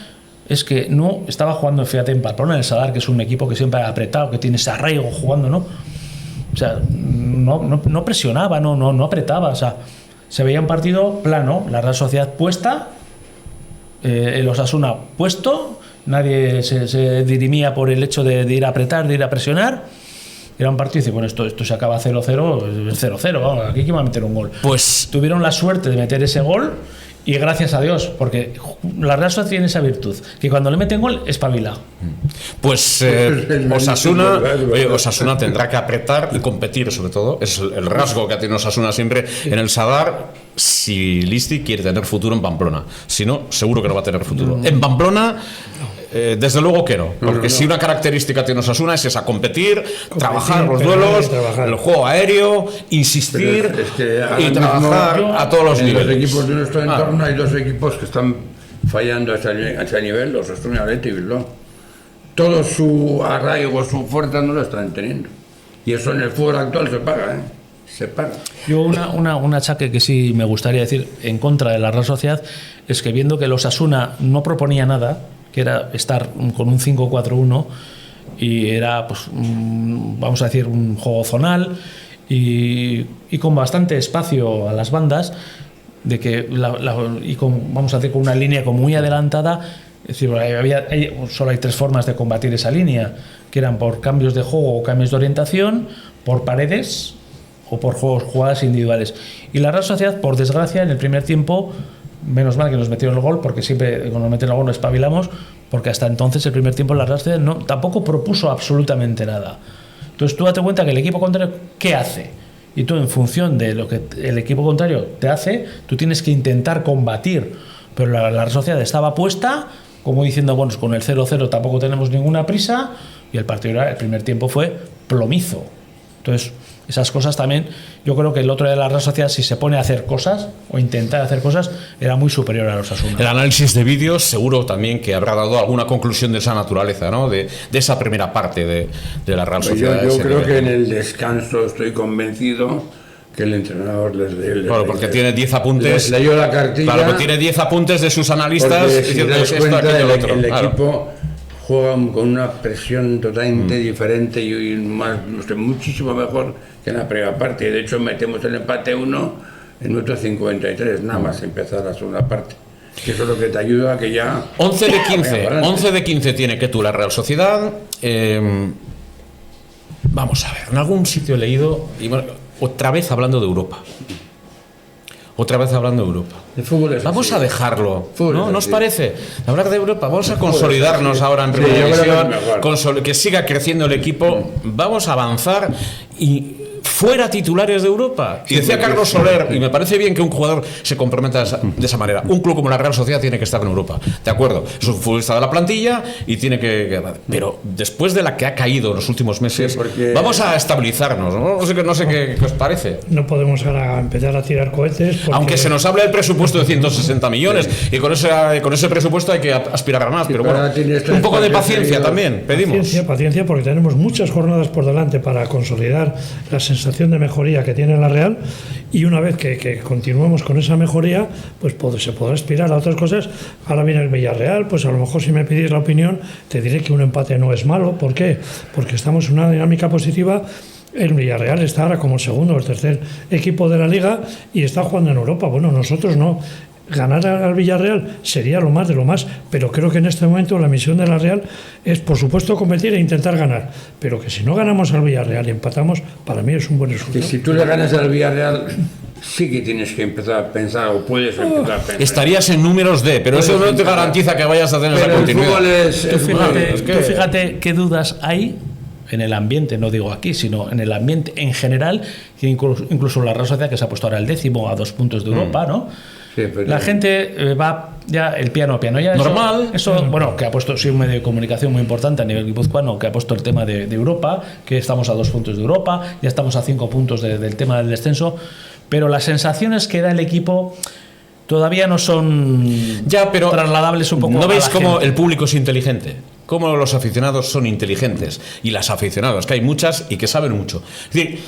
es que no estaba jugando, fíjate, en Pamplona, en el Sadar, que es un equipo que siempre ha apretado, que tiene ese arraigo jugando, ¿no? O sea, no presionaba, no apretaba, o sea, se veía un partido plano, la Real Sociedad puesta, el Osasuna puesto, nadie se dirimía por el hecho de ir a apretar, de ir a presionar. Era un partido y dice, bueno, esto se acaba 0-0, es 0-0, vamos, aquí quién va a meter un gol. Pues Tuvieron la suerte de meter ese gol y gracias a Dios, porque la Real Sociedad tiene esa virtud, que cuando le meten gol, espabila. Pues Osasuna tendrá que apretar y competir, sobre todo. Es el rasgo que ha tenido Osasuna siempre en el Sadar. Si Listi quiere tener futuro en Pamplona, si no, seguro que no va a tener futuro. En Pamplona, desde luego que no, porque si una característica tiene Osasuna es esa: competir, trabajar los duelos, el juego aéreo, insistir y trabajar a todos los niveles. En los equipos de nuestro entorno hay dos equipos que están fallando a ese nivel, los Osasuna, Athletic y Bilbao. Todo su arraigo, su fuerza no lo están teniendo. Y eso en el fútbol actual se paga, ¿eh? Se paga. Yo un achaque que sí me gustaría decir en contra de la Real Sociedad es que, viendo que los Osasuna no proponía nada, que era estar con un 5-4-1 y era, pues, vamos a decir, un juego zonal y con bastante espacio a las bandas, de que vamos a decir, con una línea como muy adelantada. Es decir, solo hay 3 formas de combatir esa línea, que eran por cambios de juego o cambios de orientación, por paredes o por jugadas individuales. Y la Real Sociedad, por desgracia, en el primer tiempo, menos mal que nos metieron el gol, porque siempre cuando nos meten el gol nos espabilamos, porque hasta entonces el primer tiempo la Real Sociedad tampoco propuso absolutamente nada. Entonces tú date cuenta que el equipo contrario, ¿qué hace? Y tú, en función de lo que el equipo contrario te hace, tú tienes que intentar combatir. Pero la Real Sociedad estaba puesta, como diciendo, bueno, con el 0-0 tampoco tenemos ninguna prisa, y el primer tiempo fue plomizo. Entonces, esas cosas también, yo creo que el otro de la Real Sociedad, si se pone a hacer cosas o intentar hacer cosas, era muy superior a los Osasuna. El análisis de vídeos seguro también que habrá dado alguna conclusión de esa naturaleza, ¿no? De esa primera parte de la Real Sociedad. Yo creo que en el descanso estoy convencido que el entrenador claro, porque tiene 10 apuntes. Leyó la cartilla. Claro, porque tiene 10 apuntes de sus analistas diciendo esto, aquello, lo otro. El claro. equipo juega con una presión totalmente diferente y muchísimo mejor que en la primera parte. De hecho, metemos el empate 1 en minuto 53, nada más empezar la segunda parte. Que eso es lo que te ayuda a que ya... 11 de 15 tiene que tú la Real Sociedad. Vamos a ver, en algún sitio he leído, y bueno, otra vez hablando de Europa. El fútbol es vamos así. a dejarlo, ¿no? ¿Nos así. parece? Hablar de Europa, vamos a consolidarnos ahora en Sí, primera yo creo que división, es mejor. que siga creciendo el equipo, vamos a avanzar y fuera titulares de Europa. Y decía Carlos Soler, y me parece bien que un jugador se comprometa de esa manera. Un club como la Real Sociedad tiene que estar en Europa. De acuerdo, es un futbolista de la plantilla y tiene que... Pero después de la que ha caído en los últimos meses, vamos a estabilizarnos, ¿no? No sé qué os parece. No podemos ahora empezar a tirar cohetes. Aunque se nos hable del presupuesto de 160 millones, y con ese presupuesto hay que aspirar a más. Pero bueno, un poco de paciencia también, pedimos. Paciencia, porque tenemos muchas jornadas por delante para consolidar la sensación de mejoría que tiene la Real, y una vez que continuemos con esa mejoría, pues se podrá aspirar a otras cosas. Ahora viene el Villarreal, pues a lo mejor si me pides la opinión te diré que un empate no es malo. ¿Por qué? Porque estamos en una dinámica positiva. El Villarreal está ahora como el segundo o el tercer equipo de la Liga y está jugando en Europa. Bueno, nosotros no. Ganar al Villarreal sería lo más de lo más, pero creo que en este momento la misión de la Real es, por supuesto, competir e intentar ganar, pero que si no ganamos al Villarreal y empatamos, para mí es un buen resultado. Que si tú le ganas al Villarreal, sí que tienes que empezar a pensar, o puedes empezar a pensar. Estarías en números de, pero eso no te garantiza que vayas a tener esa continuidad. Tú fíjate qué dudas hay en el ambiente, no digo aquí, sino en el ambiente en general, que incluso la Real Sociedad, que se ha puesto ahora el 10º a 2 puntos de Europa, ¿no? Sí, la gente va ya el piano ya normal. Eso bueno, que ha puesto un medio de comunicación muy importante a nivel guipuzcoano, que ha puesto el tema de Europa, que estamos a 2 puntos de Europa, ya estamos a 5 puntos del tema del descenso, pero las sensaciones que da el equipo todavía no son trasladables un poco. ¿No veis cómo gente? El público es inteligente? Cómo los aficionados son inteligentes, y las aficionadas, que hay muchas y que saben mucho. Es decir,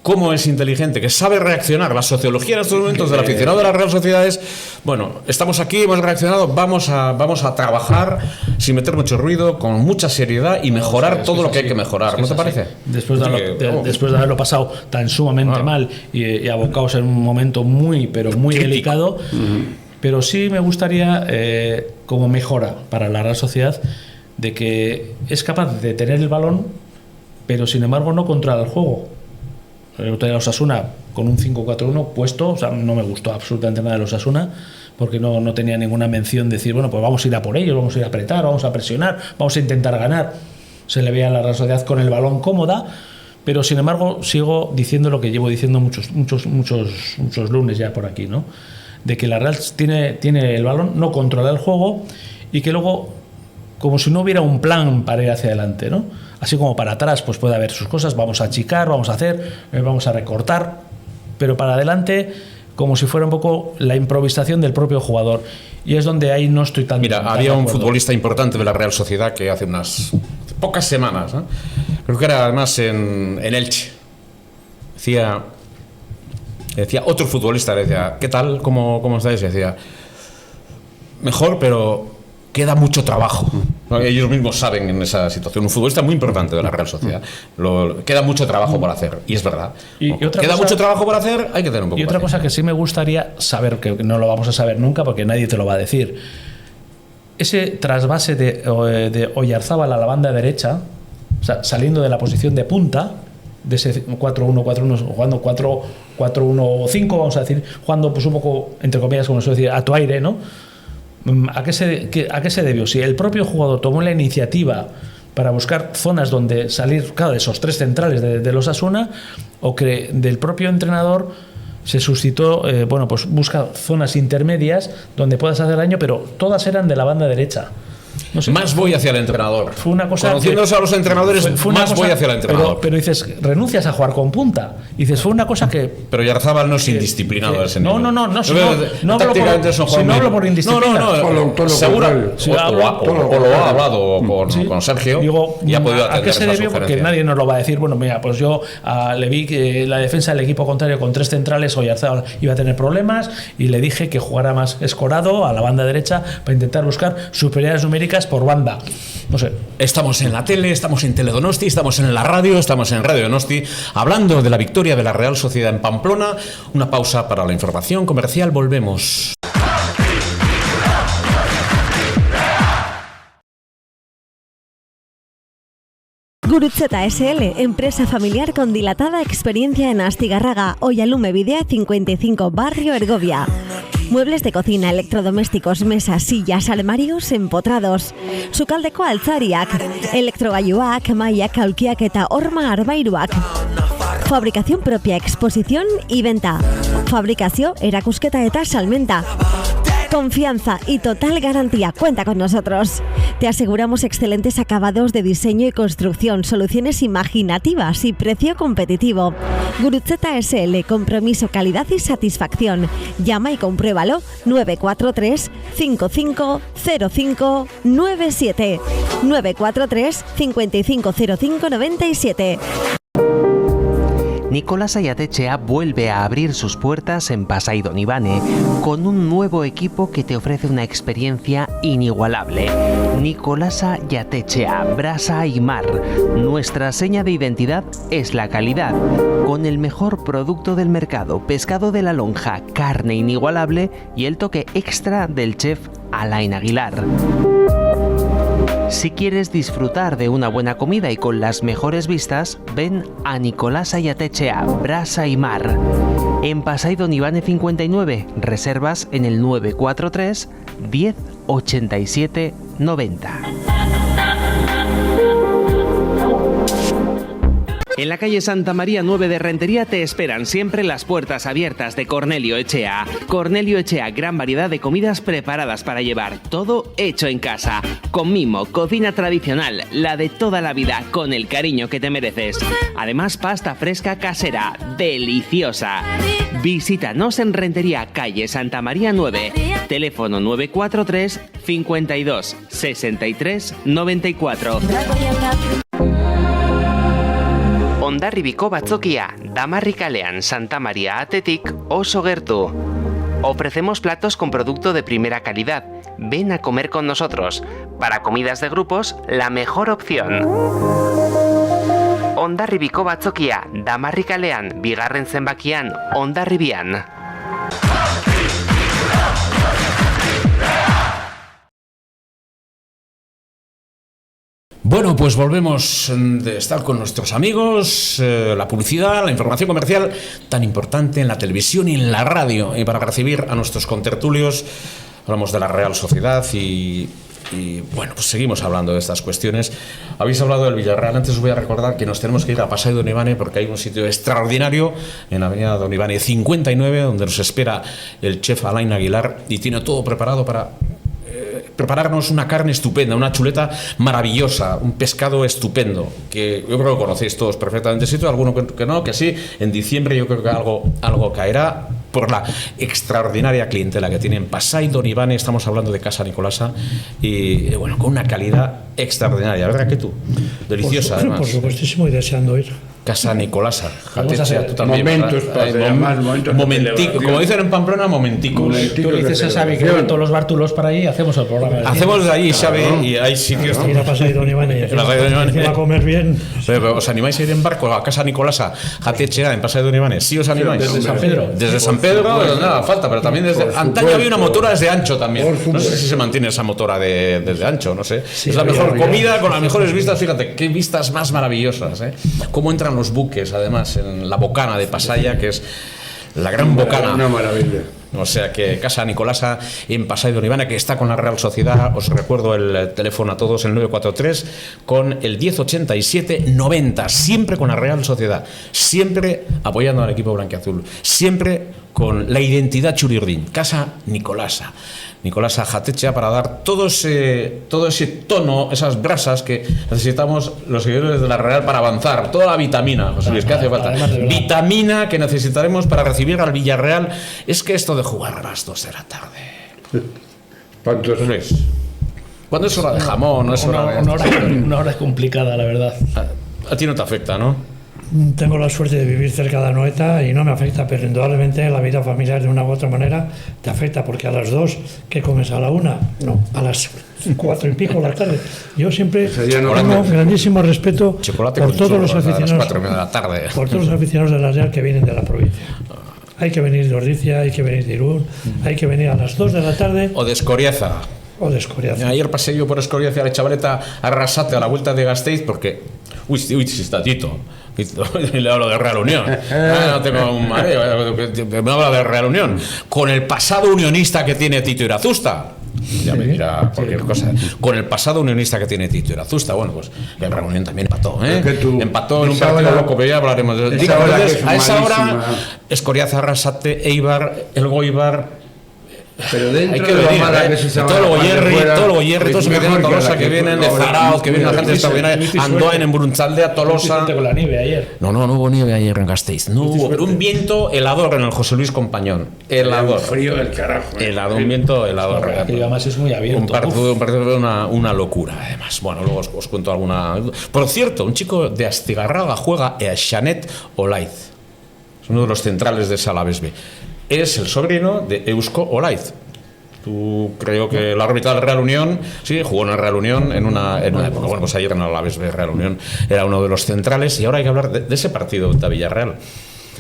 cómo es inteligente, que sabe reaccionar. La sociología en estos momentos del aficionado de la Real Sociedad es, bueno, estamos aquí, hemos reaccionado, vamos a trabajar sin meter mucho ruido, con mucha seriedad y mejorar todo lo que hay que mejorar. ¿No te parece? Después de haberlo pasado tan sumamente mal y abocados en un momento muy delicado, pero sí me gustaría, como mejora para la Real Sociedad, de que es capaz de tener el balón, pero sin embargo no controla el juego. El otro día Osasuna con un 5-4-1 puesto, o sea, no me gustó absolutamente nada de Osasuna, porque no tenía ninguna mención de decir, bueno, pues vamos a ir a por ellos, vamos a ir a apretar, vamos a presionar, vamos a intentar ganar. Se le veía a la Real Sociedad con el balón cómoda, pero sin embargo sigo diciendo lo que llevo diciendo muchos lunes ya por aquí, ¿no? De que la Real tiene el balón, no controla el juego, y que luego, como si no hubiera un plan para ir hacia adelante, ¿no? Así como para atrás, pues puede haber sus cosas, vamos a achicar, vamos a hacer, vamos a recortar, pero para adelante, como si fuera un poco la improvisación del propio jugador. Y es donde ahí no estoy tan... Mira, había un futbolista importante de la Real Sociedad que hace unas pocas semanas, ¿no? Creo que era además en Elche, decía otro futbolista, le decía, ¿qué tal? ¿Cómo estáis? Y decía, mejor, pero queda mucho trabajo. Ellos mismos saben en esa situación. Un futbolista muy importante de la Real Sociedad. Queda mucho trabajo por hacer. Y es verdad. Queda mucho trabajo por hacer, hay que tener un poco. Y otra cosa que sí me gustaría saber, que no lo vamos a saber nunca porque nadie te lo va a decir. Ese trasvase de Oyarzábal a la banda derecha, o sea, saliendo de la posición de punta, de ese 4-1-4-1, jugando 4-1-5, vamos a decir, jugando pues un poco, entre comillas, como se suele decir, a tu aire, ¿no? ¿A qué se debió? Si el propio jugador tomó la iniciativa para buscar zonas donde salir, claro, de esos 3 centrales de los Osasuna, o que del propio entrenador se suscitó, pues busca zonas intermedias donde puedas hacer daño, pero todas eran de la banda derecha. No sé, más voy hacia el entrenador. Fue una cosa. Conociéndose a los entrenadores, más voy hacia el entrenador. Pero dices, renuncias a jugar con punta. Y dices, fue una cosa que. Pero Yarzábal no es indisciplinado a ese nivel. No. Si no hablo por indisciplina. No. Seguro. O lo ha hablado con Sergio. Digo, y ha podido atender. ¿a qué se debió? Porque nadie nos lo va a decir. Bueno, mira, pues yo le vi que la defensa del equipo contrario con 3 centrales, o Yarzábal iba a tener problemas, y le dije que jugara más escorado a la banda derecha para intentar buscar superioridades numéricas por banda. No sé. Estamos en la tele, estamos en Teledonosti, estamos en la radio, estamos en Radio Donosti, hablando de la victoria de la Real Sociedad en Pamplona. Una pausa para la información comercial, volvemos. Gurutzeta SL, empresa familiar con dilatada experiencia en Astigarraga, Oialume Bidea 55, Barrio Ergovia. Muebles de cocina, electrodomésticos, mesas, sillas, armarios empotrados. Sukaldeko altzariak, elektrogailuak, mailak, aulkiak eta horma arbairuak. Fabricación propia, exposición y venta. Fabricación, erakusketa eta salmenta. Confianza y total garantía. Cuenta con nosotros. Te aseguramos excelentes acabados de diseño y construcción, soluciones imaginativas y precio competitivo. Gurutzeta SL, compromiso, calidad y satisfacción. Llama y compruébalo 943 5505 97 943 5505 97. Nicolasa Yatetxea vuelve a abrir sus puertas en Pasai Donibane con un nuevo equipo que te ofrece una experiencia inigualable. Nicolasa Yatetxea, brasa y mar. Nuestra seña de identidad es la calidad, con el mejor producto del mercado, pescado de la lonja, carne inigualable y el toque extra del chef Alain Aguilar. Si quieres disfrutar de una buena comida y con las mejores vistas, ven a Nicolasa Yatetxea, brasa y mar. En Pasai Donibane 59, reservas en el 943 10 87 90. En la calle Santa María 9 de Rentería te esperan siempre las puertas abiertas de Cornelio Echea. Cornelio Echea, gran variedad de comidas preparadas para llevar, todo hecho en casa. Con mimo, cocina tradicional, la de toda la vida, con el cariño que te mereces. Además, pasta fresca casera, deliciosa. Visítanos en Rentería, calle Santa María 9, teléfono 943 52 63 94. Hondarribiko batzokia, Damarrikalean, Santa María Atetik, oso gertu. Ofrecemos platos con producto de primera calidad. Ven a comer con nosotros. Para comidas de grupos, la mejor opción. Hondarribiko batzokia, Damarrikalean, bigarren zenbakian, Hondarribian. Bueno, pues volvemos de estar con nuestros amigos, la publicidad, la información comercial tan importante en la televisión y en la radio. Y para recibir a nuestros contertulios, hablamos de la Real Sociedad y bueno, pues seguimos hablando de estas cuestiones. Habéis hablado del Villarreal. Antes os voy a recordar que nos tenemos que ir a Pasai Donibane porque hay un sitio extraordinario en la avenida Donibane 59 donde nos espera el chef Alain Aguilar y tiene todo preparado para prepararnos una carne estupenda, una chuleta maravillosa, un pescado estupendo, que yo creo que conocéis todos perfectamente. Si hay alguno que no, que sí, en diciembre yo creo que algo caerá por la extraordinaria clientela que tiene en Pasai Donibane. Estamos hablando de Casa Nicolasa y bueno, con una calidad extraordinaria, ¿verdad que tú? Deliciosa, además. Por supuestísimo, y deseando ir. Casa Nicolasa. Tú también, momentos para hacer más momentos. Momentico, como dicen en Pamplona, momenticos. Tú le dices a Xavi que van todos los bártulos para allí y hacemos el programa. Hacemos de allí, Xavi, y hay sitios. Ir a Pasai Donibane y encima a comer bien. Pero ¿os animáis a ir en barco a Casa Nicolasa, Jatetxea, en Pasai Donibane? ¿Sí os animáis? Desde San Pedro. Desde San Pedro, nada, falta, pero también desde... Antaño había una motora desde Ancho también. No sé si se mantiene esa motora desde Ancho, no sé. Sí, es la mejor comida con las mejores vistas. Fíjate, qué vistas más maravillosas, ¿eh? Cómo entran los buques, además, en la bocana de Pasaya, que es la gran bocana. Una maravilla. O sea que Casa Nicolasa en Pasai Donibane, que está con la Real Sociedad. Os recuerdo el teléfono a todos, el 943 con el 1087 90. Siempre con la Real Sociedad, siempre apoyando al equipo blanquiazul, siempre con la identidad churiurdín. Casa Nicolasa. Nicolasa Jatetxea, para dar todo ese tono, esas brasas que necesitamos los seguidores de la Real para avanzar, toda la vitamina, José Luis, que hace falta. Vitamina que necesitaremos para recibir al Villarreal. Es que esto de jugar a las 2 de la tarde. ¿Cuántos es? ¿Cuándo es hora de jamón? No es una hora complicada, la verdad. A ti no te afecta, ¿no? Tengo la suerte de vivir cerca de Anoeta y no me afecta, pero indudablemente la vida familiar de una u otra manera te afecta, porque a las 2, ¿qué comes? ¿A la 1? No, a las 4 y pico de la tarde. Yo siempre tengo grandísimo respeto por todos los aficionados, de la tarde. por todos los aficionados de la Real que vienen de la provincia. Hay que venir de Ordizia, hay que venir de Irún, hay que venir a las 2 de la tarde. O de Escoriaza. O de Escoriaza. Ayer pasé yo por Escoriaza a la chavaleta Arrasate a la vuelta de Gasteiz porque... Uy, si está Tito. Le hablo de Real Unión. No tengo un mareo. Me habla de Real Unión. Con el pasado unionista que tiene Tito Irazusta. Ya me dirá cualquier cosa. Con el pasado unionista que tiene Tito Irazusta, bueno, pues el Real Unión también empató, ¿eh? Es que tú, empató en un esa partido hora- loco, pero ya hablaremos de esa hora que entonces, es a esa hora, malísima. Escoriaza, Arrasate, Eibar, El Goibar. Pero dentro Hay que de lo venir, mala ¿eh? que es esa Todo el hora, Goyerri, fuera, todo el Goyerri, todos es los que vienen mejor a Tolosa, la que vienen de ahora, Zarauz, que vienen la gente Tuviste extraordinaria, suerte. Andoain, en Brunzalde, a Tolosa. Suerte con la nieve ayer. No hubo nieve ayer en Gasteiz. No hubo un viento helador en el José Luis Compañón. Helador. frío del carajo. Helado, un viento helador. Aquello además es muy abierto. Un partido de una locura, además. Bueno, luego os cuento alguna. Por cierto, un chico de Astigarraga juega a Xanet Olaiz. Es uno de los centrales de Salaves B. Es el sobrino de Eusko Olaiz. Tú creo que la órbita del Real Unión, sí, jugó en el Real Unión en una época. Bueno, pues ayer en el Alaves B Real Unión era uno de los centrales y ahora hay que hablar de ese partido de Villarreal.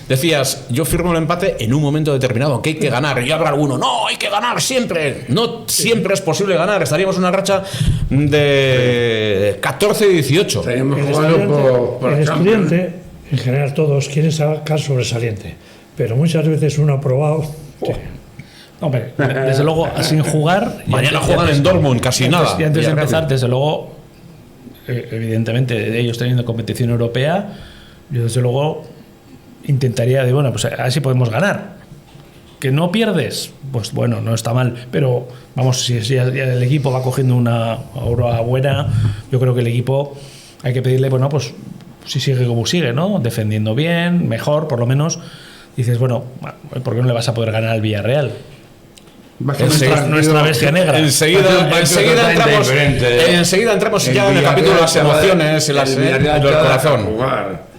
Decías, yo firmo el empate en un momento determinado, que hay que ganar. Y habrá alguno, no, hay que ganar siempre. No siempre es posible ganar. Estaríamos en una racha de 14-18. Estaríamos El jugando por estudiante, Champions. en general todos quieren sacar sobresaliente, pero muchas veces uno ha probado. Hombre, desde luego, sin jugar. y Mañana antes- juegan y antes- en Dortmund, casi antes- nada. Y antes de Villarreal. empezar, desde luego, evidentemente, ellos teniendo competición europea, yo desde luego intentaría de, bueno, pues a ver si podemos ganar. Que no pierdes, pues bueno, no está mal, pero vamos, si el equipo va cogiendo una aura buena, yo creo que el equipo hay que pedirle, bueno, pues si sigue como sigue, ¿no? Defendiendo bien, mejor, por lo menos, dices, bueno, ¿por qué no le vas a poder ganar al Villarreal? Va a ser un partido- Nuestra bestia negra. Enseguida entramos ya en el capítulo de las emociones y las, el Villarreal del te va a dejar corazón. jugar.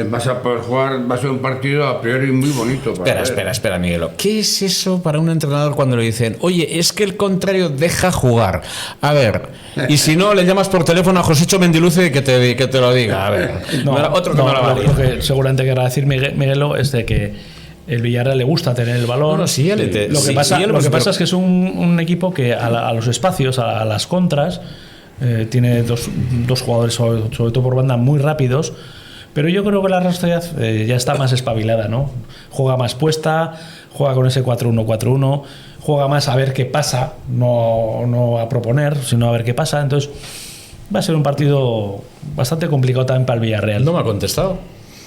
Vas a poder jugar, va a ser un partido a priori muy bonito. para ver. Espera, Miguelo. ¿Qué es eso para un entrenador cuando le dicen, oye, es que el contrario deja jugar? A ver, y si no, le llamas por teléfono a Josécho Mendiluce que te lo diga. A ver, otro que me la valía. Lo que seguramente querrá decir Miguelo es de que el Villarreal le gusta tener el balón. Bueno, sí, lo que pasa es que es un equipo que a los espacios, a las contras, tiene dos jugadores, sobre todo por banda, muy rápidos. Pero yo creo que la Real Sociedad ya está más espabilada, ¿no? Juega más puesta, juega con ese 4-1-4-1, juega más a ver qué pasa, no a proponer, sino a ver qué pasa. Entonces va a ser un partido bastante complicado también para el Villarreal. No me ha contestado.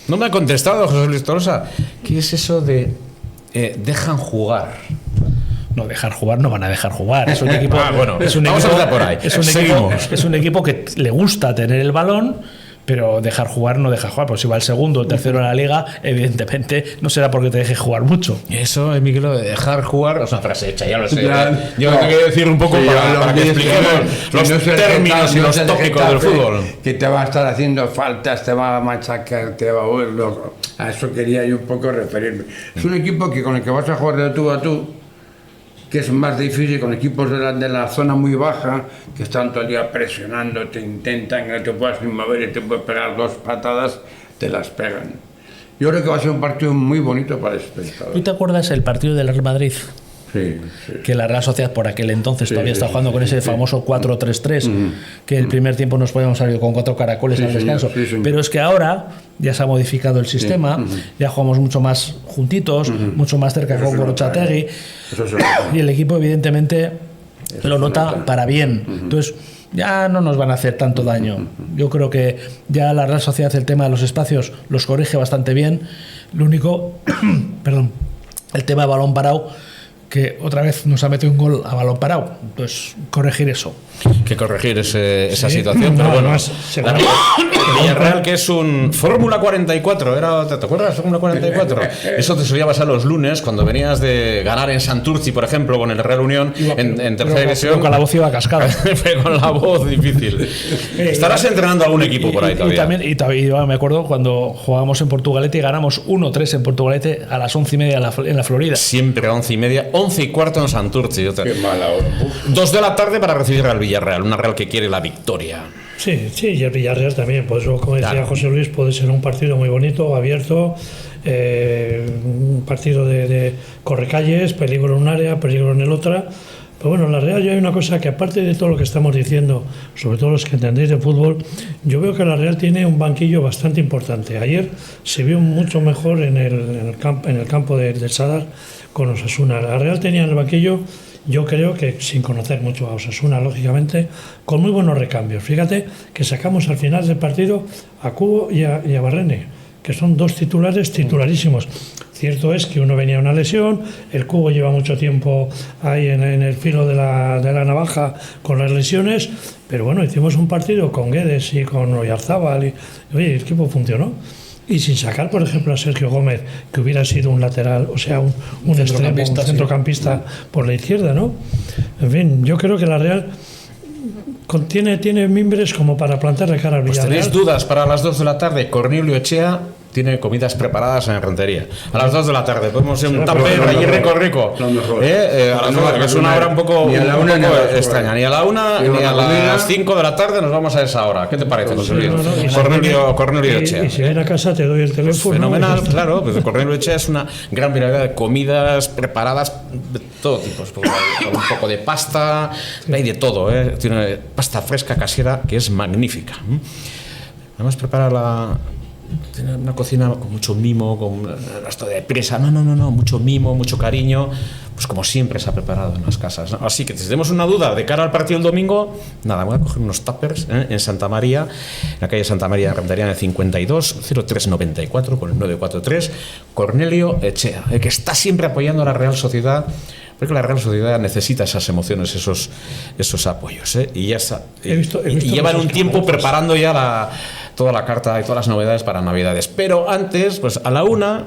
No me ha contestado, José Luis Tolosa. ¿Qué es eso de dejan jugar? No, dejar jugar no van a dejar jugar. Es un equipo, bueno, es un vamos a equipo, empezar por ahí. es es un equipo que le gusta tener el balón, pero dejar jugar no deja jugar. Pues si va el segundo o tercero en la liga, evidentemente no será porque te deje jugar mucho. Eso, Miguel, de dejar jugar, es una frase hecha, ya lo sé. Ya, Yo no. tengo que decir un poco Sí, para que dices, expliquemos los no se términos y no los se tópicos deje del fútbol. Que te va a estar haciendo faltas, te va a machacar, te va a volver loco. A eso quería yo un poco referirme. Es un equipo que con el que vas a jugar de tú a tú, que es más difícil con equipos de la zona muy baja, que están todo el día presionando, te intentan, que no te puedas ni mover y te puedes pegar dos patadas, te las pegan. Yo creo que va a ser un partido muy bonito para el espectador. ¿Tú te acuerdas el partido del Real Madrid? Sí, sí. Que la Real Sociedad por aquel entonces Sí, todavía sí, está jugando sí, con ese sí. famoso 4-3-3, que el primer tiempo nos podíamos salir con 4 caracoles Sí, al señor, descanso. sí, señor. Pero es que ahora ya se ha modificado el sistema, ya jugamos mucho más juntitos, mucho más cerca Eso con se nota, Gorochategui, Eso se nota. y el equipo evidentemente Eso lo se nota nota. para bien. Entonces ya no nos van a hacer tanto daño. Yo creo que ya la Real Sociedad el tema de los espacios los corrige bastante bien. Lo único, perdón, el tema de balón parado, que otra vez nos ha metido un gol a balón parado. Entonces, corregir eso. Que corregir esa Sí. situación, No, pero bueno. además, La Villarreal, que es un Fórmula 44, ¿te acuerdas? Fórmula 44. Eso te solía pasar los lunes cuando venías de ganar en Santurci, por ejemplo, con el Real Unión en tercera división. Con la voz iba cascada. Con la voz difícil. Estarás entrenando algún equipo por ahí todavía. Y todavía me acuerdo cuando jugábamos en Portugalete y ganamos 1-3 en Portugalete a las 11:30 en la Florida. Siempre a 11:30, 11:15 en Santurci. Qué mala hora. Uf. 2 de la tarde para recibir al Villarreal, una Real que quiere la victoria. Sí, y el Villarreal también, por eso, como decía Claro. José Luis, puede ser un partido muy bonito, abierto, un partido de correcalles, peligro en un área, peligro en el otra. Pero bueno, en la Real yo hay una cosa que, aparte de todo lo que estamos diciendo, sobre todo los que entendéis de fútbol, yo veo que la Real tiene un banquillo bastante importante. Ayer se vio mucho mejor en el campo del Sadar con Osasuna. La Real tenía en el banquillo Yo creo que, sin conocer mucho a Osasuna, lógicamente, con muy buenos recambios. Fíjate que sacamos al final del partido a Cubo y a Barrene, que son dos titulares titularísimos. Cierto es que uno venía a una lesión, el Cubo lleva mucho tiempo ahí en el filo de la navaja con las lesiones, pero bueno, hicimos un partido con Guedes y con Oyarzábal y oye, el equipo funcionó. Y sin sacar, por ejemplo, a Sergio Gómez, que hubiera sido un lateral, o sea, un extremo, un centrocampista por la izquierda, ¿no? En fin, yo creo que la Real tiene mimbres como para plantarle cara al Villarreal. ¿Tenéis dudas para las 2 de la tarde? Cornelio Echea tiene comidas preparadas en Rentería. A las 2 de la tarde podemos ir un tupper allí rico. Lo mejor. A las 2, que es una hora un poco extraña. Ni a la 1 ni a las 5 de la tarde nos vamos a esa hora. ¿Qué te parece, José Luis? Cornelio Echea. Y si viene a casa te doy el teléfono. Fenomenal, claro. Pues Cornelio Echea es una gran variedad de comidas preparadas de todo tipo. Con un poco de pasta, hay de todo. Tiene pasta fresca casera que es magnífica. Además prepara tiene una cocina con mucho mimo, con esto de presa, no, mucho mimo, mucho cariño, pues como siempre se ha preparado en las casas, ¿no? Así que si tenemos una duda de cara al partido del domingo, nada, voy a coger unos tuppers en Santa María, en la calle Santa María de Rentería, en 52 0394 con el 943, Cornelio Echea, que está siempre apoyando a la Real Sociedad, porque la Real Sociedad necesita esas emociones, esos apoyos, y ya está. He visto y llevan un tiempo preparando ya toda la carta y todas las novedades para Navidades. Pero antes, pues a la 1,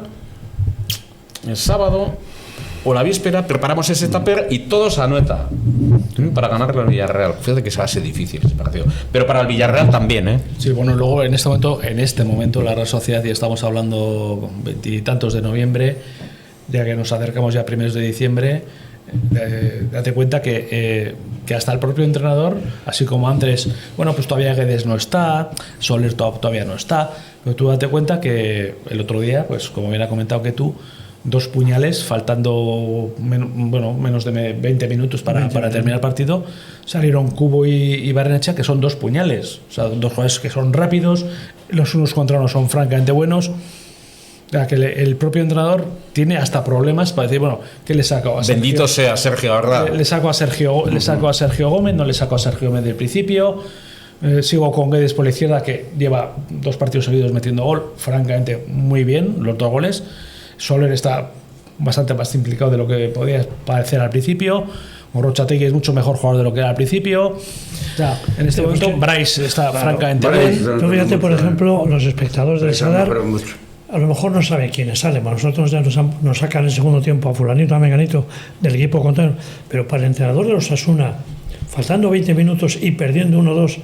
el sábado o la víspera, preparamos ese tupper y todos a Noeta para ganarle al Villarreal. Fíjate que se va a ser difícil ese partido. Pero para el Villarreal también, Sí, bueno, luego en este momento la Real Sociedad, y estamos hablando 20 y tantos de noviembre, ya que nos acercamos ya a primeros de diciembre, date cuenta que hasta el propio entrenador, así como antes, bueno, pues todavía Guedes no está, Soler todavía no está, pero tú date cuenta que el otro día, pues como bien ha comentado que tú, 2 puñales, faltando menos de 20 minutos para terminar el partido, salieron Cubo y Barrenechea, que son 2 puñales, o sea, 2 jugadores que son rápidos, los unos contra unos son francamente buenos. O sea, que el propio entrenador tiene hasta problemas para decir, bueno, ¿qué le saco a Sergio? Bendito sea Sergio, ¿verdad? Le saco a Sergio Gómez, no le saco a Sergio Gómez del principio. Sigo con Guedes por la izquierda, que lleva 2 partidos seguidos metiendo gol, francamente muy bien, los 2 goles. Soler está bastante más implicado de lo que podía parecer al principio. Gorrochategui es mucho mejor jugador de lo que era al principio. O sea, en este momento Bryce está francamente bien. Pero fíjate, por ejemplo, los espectadores del Sadar a lo mejor no saben quiénes salen. Para nosotros ya nos sacan en segundo tiempo a fulanito, a menganito del equipo contrario, pero para el entrenador de los Osasuna, faltando 20 minutos y perdiendo 1-2,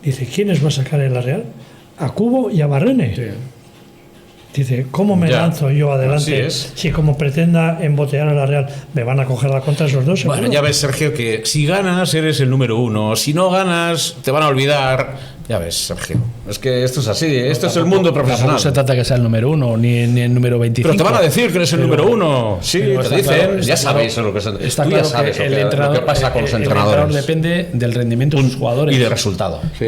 dice, ¿quiénes va a sacar en la Real? A Cubo y a Barrene. Sí. Dice, ¿cómo me lanzo yo adelante si como pretenda embotear a la Real me van a coger la contra esos dos? Bueno, ya ves, Sergio, que si ganas eres el número 1, si no ganas te van a olvidar. Ya ves, Sergio, es que esto es así, esto es el mundo profesional. No se trata que sea el número 1 ni el número 25. Pero te van a decir que eres el número 1. Sí, te dicen, ya sabéis lo que es. Está claro, ya sabes lo que pasa con los entrenadores. El entrenador depende del rendimiento de sus jugadores y del resultado. Sí,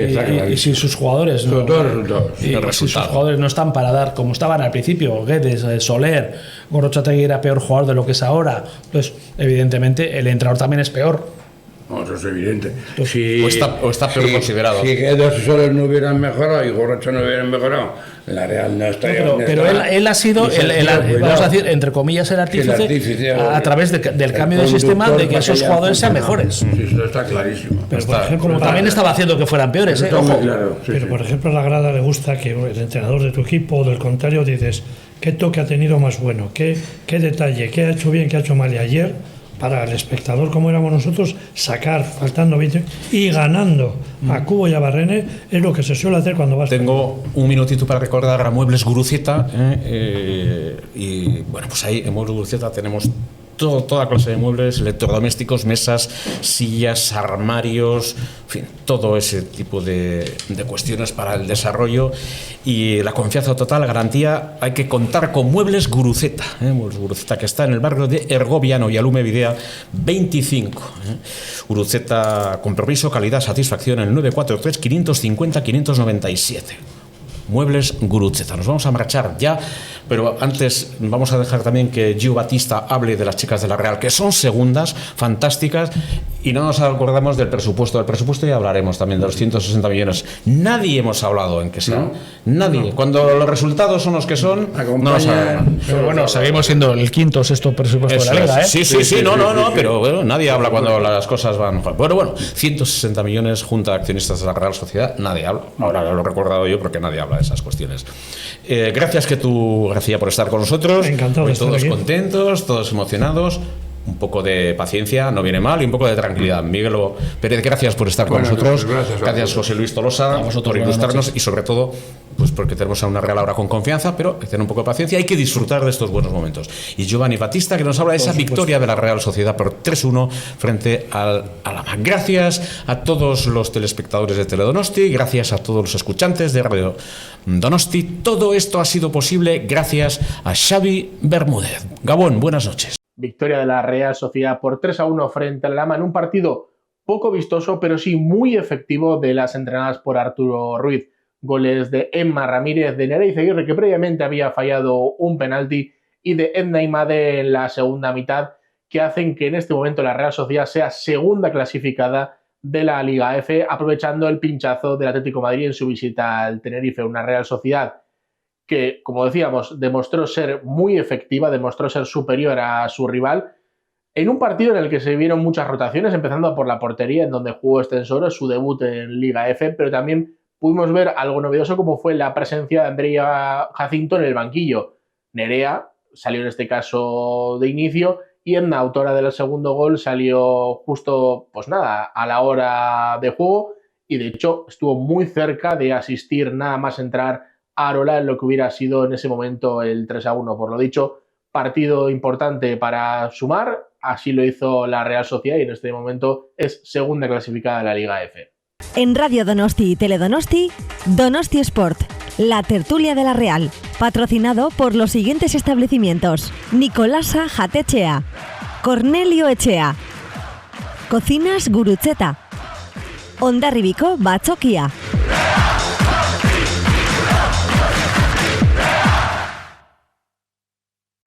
y si sus jugadores sus jugadores no están para dar como estaban al principio, Guedes, Soler, Gorrochategui era peor jugador de lo que es ahora, pues evidentemente el entrenador también es peor. No, eso es evidente. O está peor considerado. Si Guedes y Soler no hubieran mejorado y Gorrocha no hubieran mejorado, la Real no estaría. Pero él ha sido, vamos a decir, entre comillas, el artífice a través del cambio de sistema de que esos jugadores sean mejores. Sí, eso está clarísimo. Pero por ejemplo, también estaba haciendo que fueran peores. Ojo. Claro, pero por ejemplo, a la grada le gusta que el entrenador de tu equipo o del contrario dices, ¿qué toque ha tenido más bueno? ¿Qué detalle? ¿Qué ha hecho bien? ¿Qué ha hecho mal? Y ayer, para el espectador como éramos nosotros, sacar faltando 20 y ganando a Cubo y a Barrene es lo que se suele hacer cuando vas. Tengo un minutito para recordar a Muebles Guruceta, y bueno, pues ahí en Muebles Guruceta tenemos toda clase de muebles, electrodomésticos, mesas, sillas, armarios, en fin, todo ese tipo de cuestiones para el desarrollo y la confianza total, la garantía. Hay que contar con Muebles Guruceta, Muebles Guruceta, que está en el barrio de Ergoviano y Alume Videa 25. Guruceta, compromiso, calidad, satisfacción, en el 943 550 597. Muebles Gurutzeta. Nos vamos a marchar ya, pero antes vamos a dejar también que Gio Batista hable de las chicas de la Real, que son segundas, fantásticas, y no nos acordamos del presupuesto. Del presupuesto ya hablaremos también, de los 160 millones. Nadie hemos hablado en que sea. ¿No? Nadie. No. Cuando los resultados son los que son, no nos hablamos. Pero bueno, seguimos siendo el quinto o sexto presupuesto de la Liga, ¿eh? Sí, pero bueno, nadie habla cuando las cosas van. Bueno, 160 millones, Junta de Accionistas de la Real Sociedad, nadie habla. Ahora lo he recordado yo porque nadie habla de esas cuestiones. Gracias García, por estar con nosotros. Encantado de estar todos aquí. Contentos, todos emocionados. Un poco de paciencia no viene mal y un poco de tranquilidad. Miguel Pérez, gracias por estar con nosotros. Gracias José Luis Tolosa por ilustrarnos y sobre todo pues porque tenemos a una Real ahora con confianza, pero hay que tener un poco de paciencia, hay que disfrutar de estos buenos momentos. Y Giovanni Batista, que nos habla de esa victoria de la Real Sociedad por 3-1 frente al Alaman. Gracias a todos los telespectadores de Teledonosti, gracias a todos los escuchantes de Radio Donosti. Todo esto ha sido posible gracias a Xavi Bermúdez. Gabón, buenas noches. Victoria de la Real Sociedad por 3-1 frente al Lama en un partido poco vistoso, pero sí muy efectivo de las entrenadas por Arturo Ruiz. Goles de Emma Ramírez, de Nerea Izaguirre, que previamente había fallado un penalti, y de Edna Imade en la segunda mitad, que hacen que en este momento la Real Sociedad sea segunda clasificada de la Liga F, aprovechando el pinchazo del Atlético de Madrid en su visita al Tenerife. Una Real Sociedad que, como decíamos, demostró ser muy efectiva, demostró ser superior a su rival, en un partido en el que se vieron muchas rotaciones, empezando por la portería, en donde jugó Estensoro, su debut en Liga F, pero también pudimos ver algo novedoso como fue la presencia de Andrea Jacinto en el banquillo. Nerea salió en este caso de inicio y Edna, autora del segundo gol, salió justo, a la hora de juego, y de hecho estuvo muy cerca de asistir nada más entrar Arola en lo que hubiera sido en ese momento el 3-1. Por lo dicho, partido importante para sumar, así lo hizo la Real Sociedad y en este momento es segunda clasificada de la Liga F. En Radio Donosti y Teledonosti, Donosti Sport, la tertulia de la Real, patrocinado por los siguientes establecimientos: Nicolasa Jatetxea, Cornelio Etxea, Cocinas Gurutzeta, Hondarribiko Batzokia.